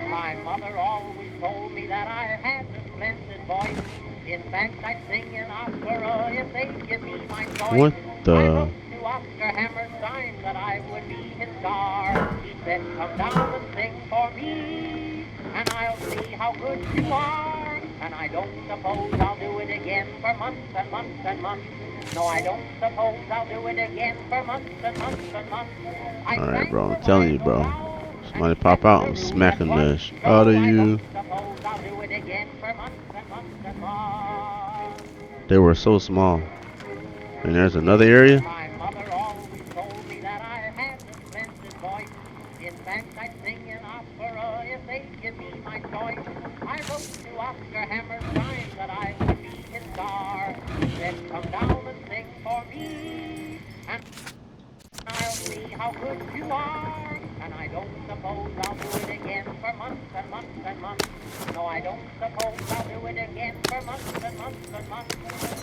My mother always told me that I had a splendid voice. In fact, I sing in opera if they give me my choice. What I the? wrote to Oscar Hammerstein that I would be his star. He said, come down and sing for me, and I'll see how good you are. And I don't suppose I'll do it again for months and months and months. No, I don't suppose I'll do it again for months and months and months. Alright, bro. I'm telling you, bro. Somebody pop out. I'm smacking the sh out of you. They were so small. And there's another area. My mother always told me that I had a splendid voice. In fact, I sing in opera if they give me my choice. I wrote to Oscar Hammerstein that I would be his star. He said, come down and sing for me, and I'll see how good you are. And I don't suppose I'll do it again for months and months and months. No, I don't suppose I'll do it again for months and months and months.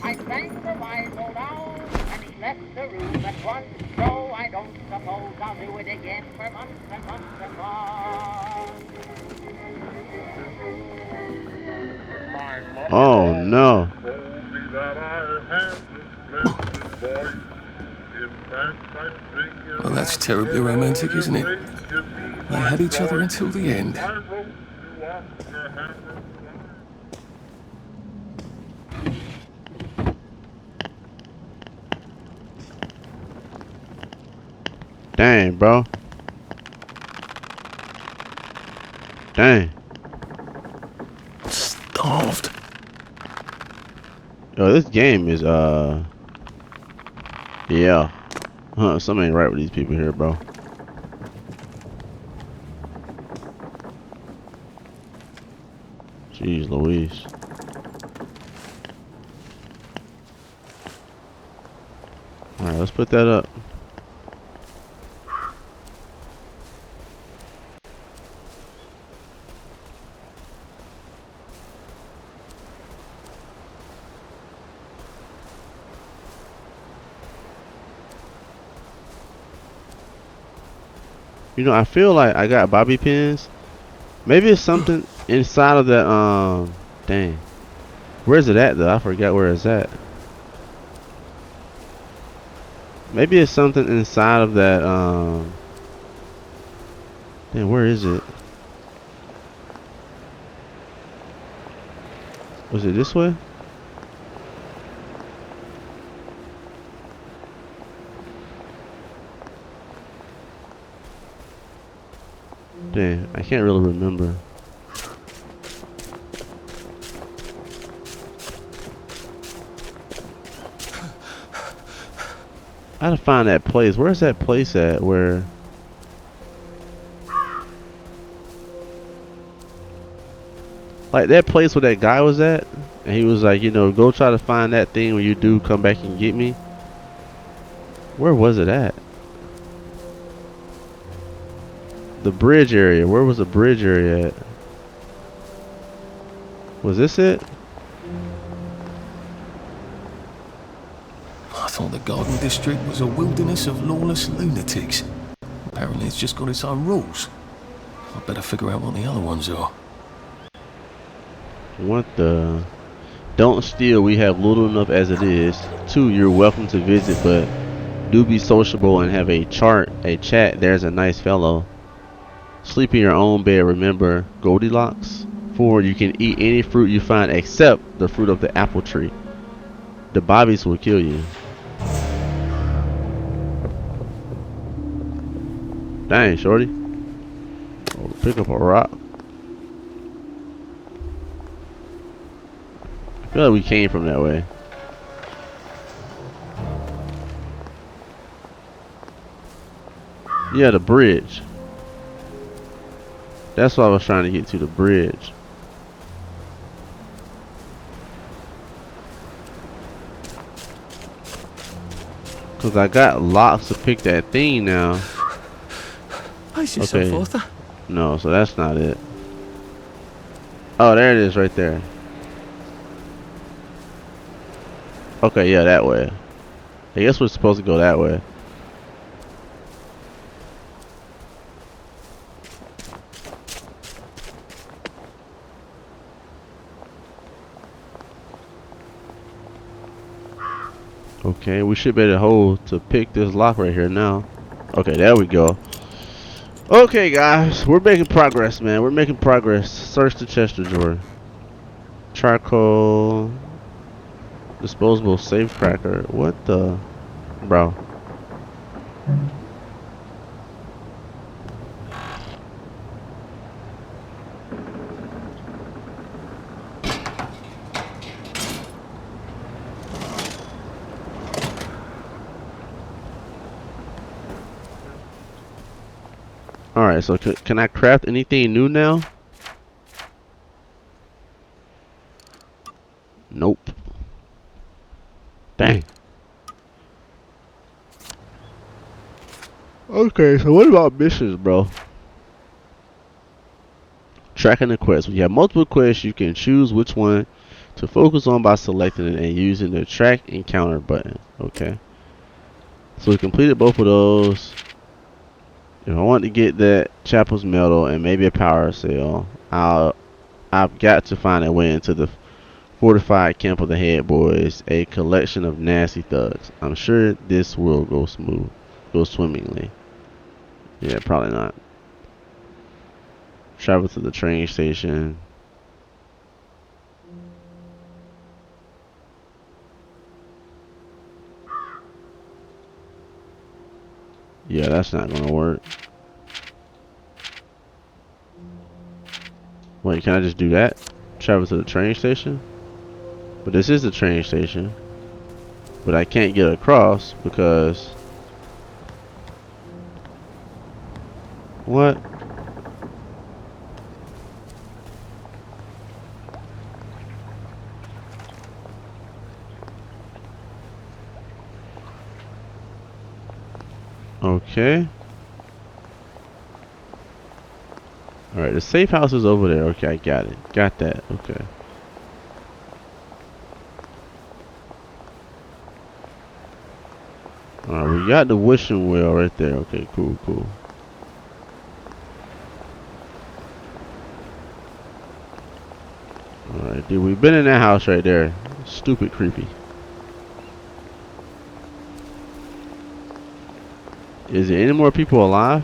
I sang the wise old owl, and he left the room at once. So I don't suppose I'll do it again for months and months and months. Oh no. Well, that's terribly romantic, isn't it? They had each other until the end. Dang, bro. Dang. Starved. Yo, this game is yeah. Huh, something ain't right with these people here, bro. Jeez Louise. Alright, let's put that up. You know, I feel like I got bobby pins. Maybe it's something inside of that, dang. Where's it at, though? I forgot where it's at. Maybe it's something inside of that, dang, where is it? Was it this way? Dang, I can't really remember. I gotta find that place. Where's that place at where... Like that place where that guy was at? And he was like, you know, go try to find that thing. When you do, come back and get me. Where was it at? The bridge area. Where was the bridge area at? Was this it? I thought the Garden District was a wilderness of lawless lunatics. Apparently it's just got its own rules. I better figure out what the other ones are. What the... Don't steal, we have little enough as it is. 2, you're welcome to visit, but do be sociable and have a chat. There's a nice fellow. Sleep in your own bed, remember Goldilocks. 4, you can eat any fruit you find except the fruit of the apple tree. The bobbies will kill you. Dang, shorty. Oh, pick up a rock. I feel like we came from that way. Yeah, the bridge. That's what I was trying to get to, the bridge. Cause I got locks to pick that thing now. Pace yourself, Arthur. No, so that's not it. Oh, there it is right there. Okay, yeah, that way. I guess we're supposed to go that way. Okay, we should be able to hold to pick this lock right here now. Okay, there we go. Okay, guys, we're making progress, man. We're making progress. Search the Chester drawer. Charcoal. Disposable safe cracker. What the... Bro. Alright, so can I craft anything new now? Nope. Dang. Okay, so what about missions, bro? Tracking the quest. When you have multiple quests, you can choose which one to focus on by selecting it and using the track encounter button. Okay. So we completed both of those. If I want to get that Chapel's medal and maybe a power cell, I've got to find a way into the fortified camp of the Head Boys, a collection of nasty thugs. I'm sure this will go swimmingly. Yeah, probably not. Travel to the train station. Yeah, that's not gonna work. Wait, can I just do that? Travel to the train station? But this is the train station. But I can't get across because... What? Okay. Alright, the safe house is over there. Okay, I got it. Got that. Okay. Alright, we got the wishing well right there. Okay, cool, cool. Alright, dude, we've been in that house right there. Stupid creepy. Is there any more people alive?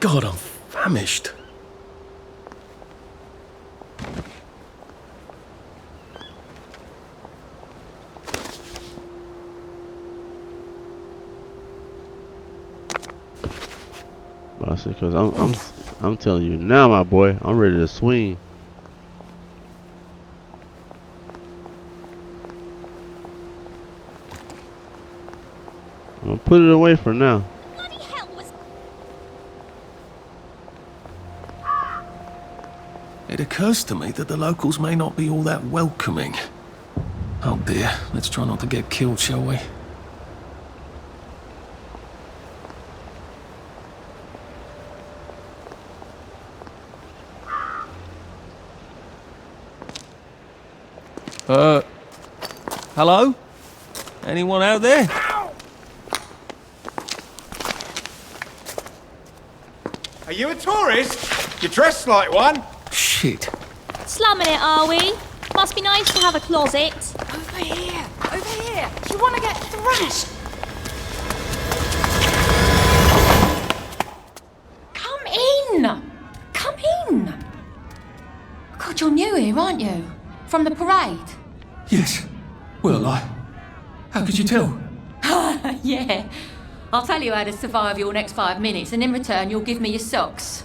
God, I'm famished. seriously, cause I'm telling you now, my boy, I'm ready to swing. I'm gonna put it away for now. It occurs to me that the locals may not be all that welcoming. Oh dear, let's try not to get killed, shall we? Hello? Anyone out there? Are you a tourist? You dress like one. Shit. Slumming it, are we? Must be nice to have a closet. Over here! Over here! Do you want to get thrashed? Come in! Come in! God, you're new here, aren't you? From the parade? Yes. Well, how could you tell? Yeah. I'll tell you how to survive your next 5 minutes, and in return, you'll give me your socks.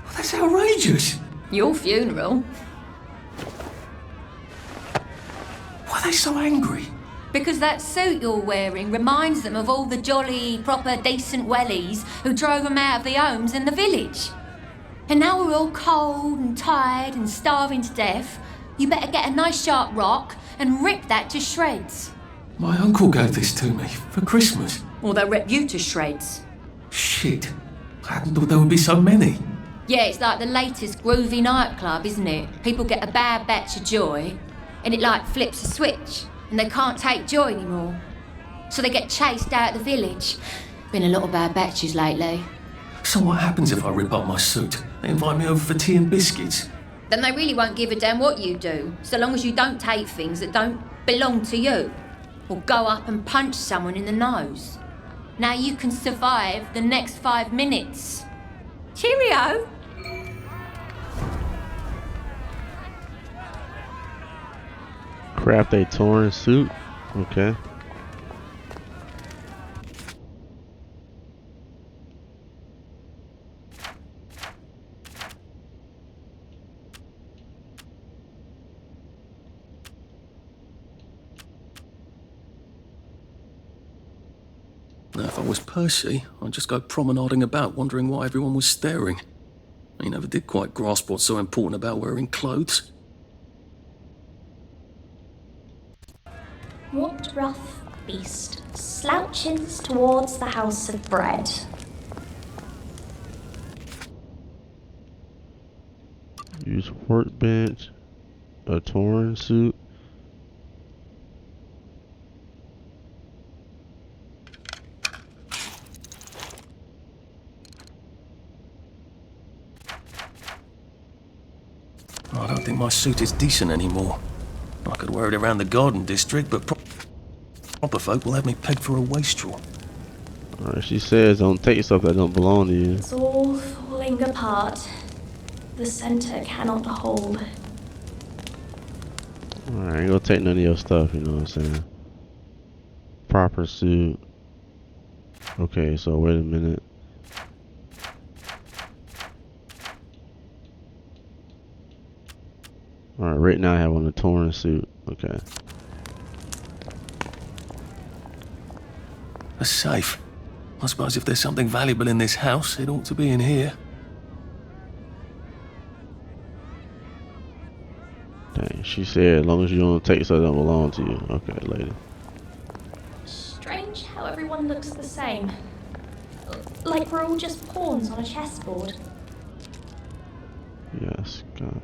Well, that's outrageous. Your funeral. Why are they so angry? Because that suit you're wearing reminds them of all the jolly, proper, decent wellies who drove them out of their homes in the village. And now we're all cold and tired and starving to death. You better get a nice sharp rock and rip that to shreds. My uncle gave this to me for Christmas. Or they'll rip you to shreds. Shit. I hadn't thought there would be so many. Yeah, it's like the latest groovy nightclub, isn't it? People get a bad batch of joy, and it like flips a switch, and they can't take joy anymore. So they get chased out of the village. Been a lot of bad batches lately. So what happens if I rip up my suit? They invite me over for tea and biscuits. Then they really won't give a damn what you do, so long as you don't take things that don't belong to you. Or go up and punch someone in the nose. Now you can survive the next 5 minutes. Cheerio! Craft a torn suit. Okay. Now, if I was Percy, I'd just go promenading about, wondering why everyone was staring. I never did quite grasp what's so important about wearing clothes. What rough beast slouches towards the house of bread? Use workbench. A torn suit. I don't think my suit is decent anymore. I could wear it around the garden district, but proper folk will have me pegged for a wastrel. Alright, she says don't take stuff that don't belong to you. It's all falling apart. The center cannot hold. Alright, ain't gonna take none of your stuff, you know what I'm saying? Proper suit. Okay, so wait a minute. Alright, right now I have on a torn suit. Okay. A safe. I suppose if there's something valuable in this house, it ought to be in here. Dang, she said as long as you don't take stuff that don't belong to you. Okay, lady. Strange how everyone looks the same. Like we're all just pawns on a chessboard. Yes, God.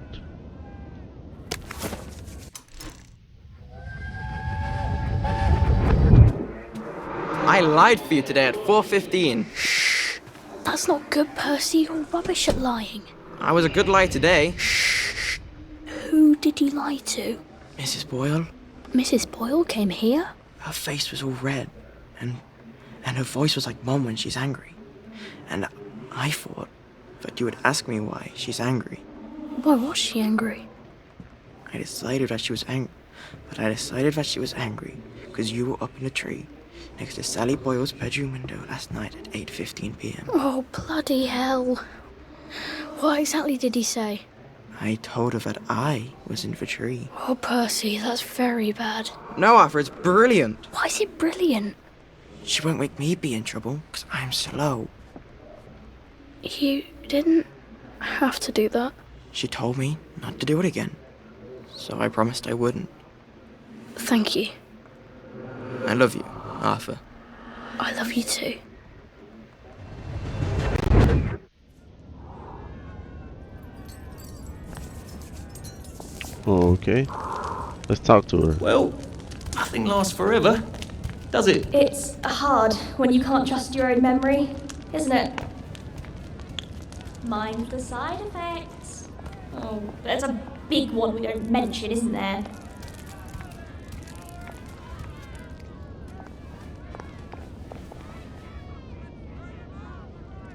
I lied for you today at 4:15. That's not good, Percy. You're rubbish at lying. I was a good lie today. Who did you lie to? Mrs. Boyle. Mrs. Boyle came here? Her face was all red, and her voice was like Mum when she's angry. And I thought that you would ask me why she's angry. Why was she angry? I decided that she was angry because you were up in the tree, next to Sally Boyle's bedroom window last night at 8:15 p.m. Oh, bloody hell. What exactly did he say? I told her that I was in the tree. Oh, Percy, that's very bad. No, Arthur, it's brilliant. Why is it brilliant? She won't make me be in trouble, because I'm slow. You didn't have to do that. She told me not to do it again, so I promised I wouldn't. Thank you. I love you, Arthur. I love you too. Okay. Let's talk to her. Well, nothing lasts forever, does it? It's hard when you can't trust your own memory, isn't it? Mind the side effects. Oh, there's a big one we don't mention, isn't there?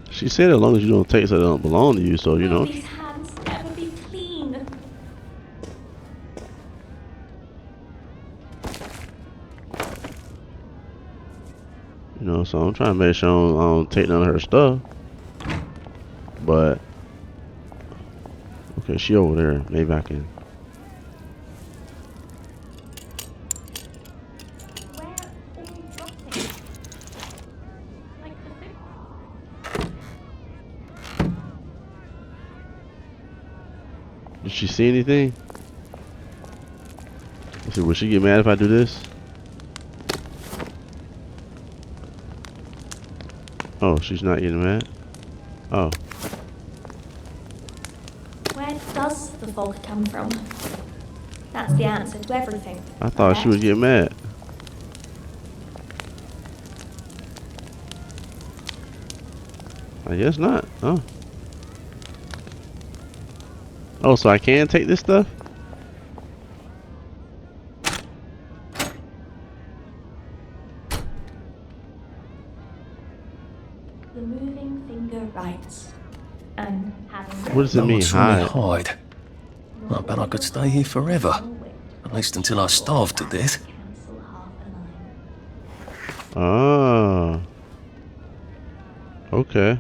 She said as long as you don't take something that don't belong to you, so you know. These hands never be clean. You know, so I'm trying to make sure I don't take none of her stuff. But okay, she over there. Maybe I can. Did she see anything? Let's see, will she get mad if I do this? Oh, she's not getting mad? Oh. Where does the fog come from? That's the answer to everything. I thought she would get mad. I guess not. Oh. Oh, so I can take this stuff? The moving finger writes. And having What does it mean, hide? Hide. I bet I could stay here forever. At least until I starve to death. Oh. Okay.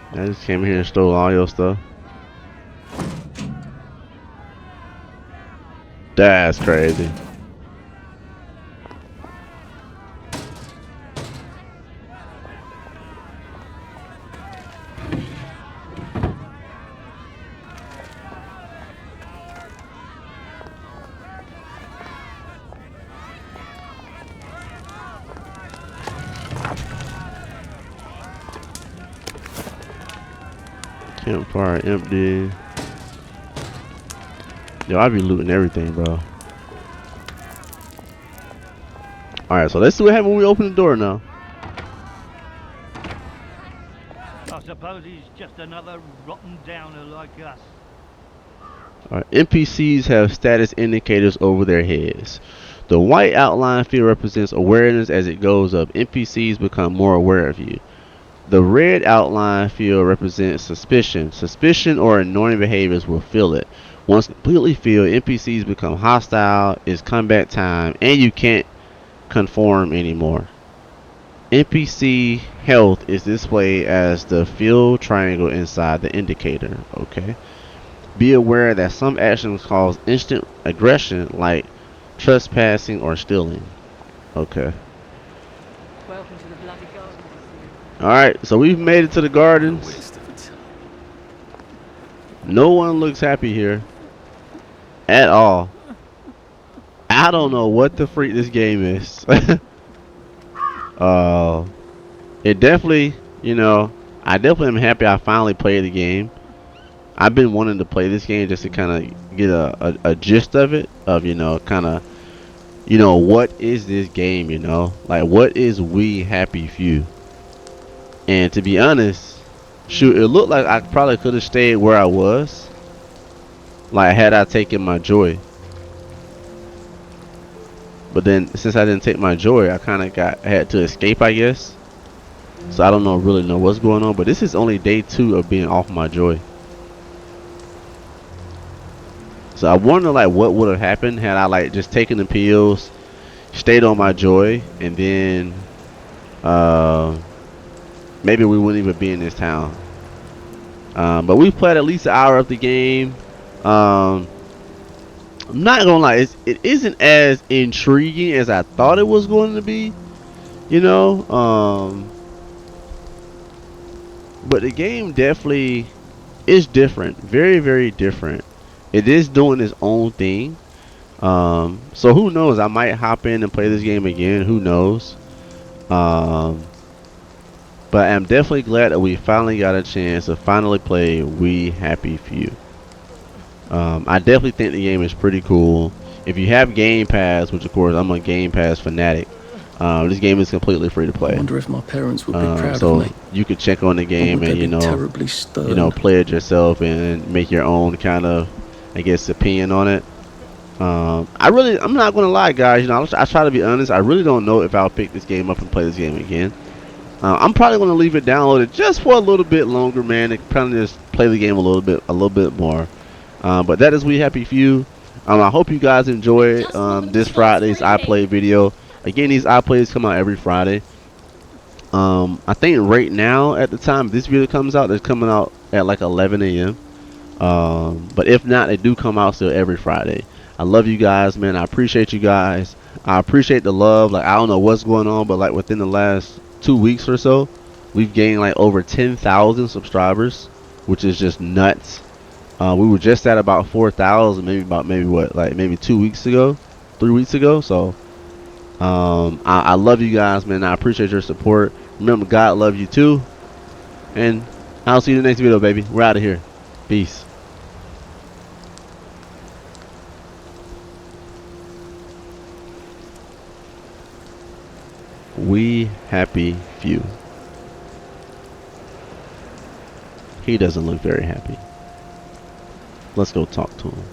I just came here and stole all your stuff. That's crazy. Campfire empty. Yo, I be looting everything, bro. Alright, so let's see what happens when we open the door now. I suppose he's just another rotten downer like us. Alright, NPCs have status indicators over their heads. The white outline field represents awareness. As it goes up, NPCs become more aware of you. The red outline field represents suspicion. Suspicion or annoying behaviors will fill it. Once completely filled, NPCs become hostile, it's combat time, and you can't conform anymore. NPC health is displayed as the filled triangle inside the indicator. Okay. Be aware that some actions cause instant aggression, like trespassing or stealing. Okay. Welcome to the bloody garden. Alright, so we've made it to the gardens. No one looks happy here at all. I don't know what the freak this game is. It definitely, you know, I definitely am happy I finally played the game. I've been wanting to play this game just to kind of get a gist of it, of, you know, kind of, you know, what is this game, you know, like what is We Happy Few. And to be honest, shoot, it looked like I probably could have stayed where I was, like had I taken my joy. But then since I didn't take my joy, I kind of had to escape, I guess. So I don't really know what's going on, but this is only day 2 of being off my joy. So I wonder like what would have happened had I like just taken the pills, stayed on my joy, and then maybe we wouldn't even be in this town. But we played at least an hour of the game. I'm not gonna lie, it isn't as intriguing as I thought it was going to be, you know. But the game definitely is different, very, very different. It is doing its own thing. So who knows? I might hop in and play this game again. Who knows? But I'm definitely glad that we finally got a chance to finally play We Happy Few. I definitely think the game is pretty cool. If you have Game Pass, which of course I'm a Game Pass fanatic, this game is completely free to play. I wonder if my parents would be proud so of me. you could check on the game and terribly stern? play it yourself and make your own kind of, I guess, opinion on it. I'm not gonna lie, guys. You know, I try to be honest. I really don't know if I'll pick this game up and play this game again. I'm probably gonna leave it downloaded just for a little bit longer, man, and kind of just play the game a little bit more. But that is We Happy Few. I hope you guys enjoy this Friday's iPlay video. Again, these iPlays come out every Friday. I think right now, at the time this video comes out, it's coming out at like 11 a.m. But if not, they do come out still every Friday. I love you guys, man. I appreciate you guys. I appreciate the love. Like, I don't know what's going on, but like within the last 2 weeks or so, we've gained like over 10,000 subscribers, which is just nuts. We were just at about 4,000, maybe 2 weeks ago, 3 weeks ago. So I love you guys, man. I appreciate your support. Remember, God loves you too. And I'll see you in the next video, baby. We're out of here. Peace. We Happy Few. He doesn't look very happy. Let's go talk to him.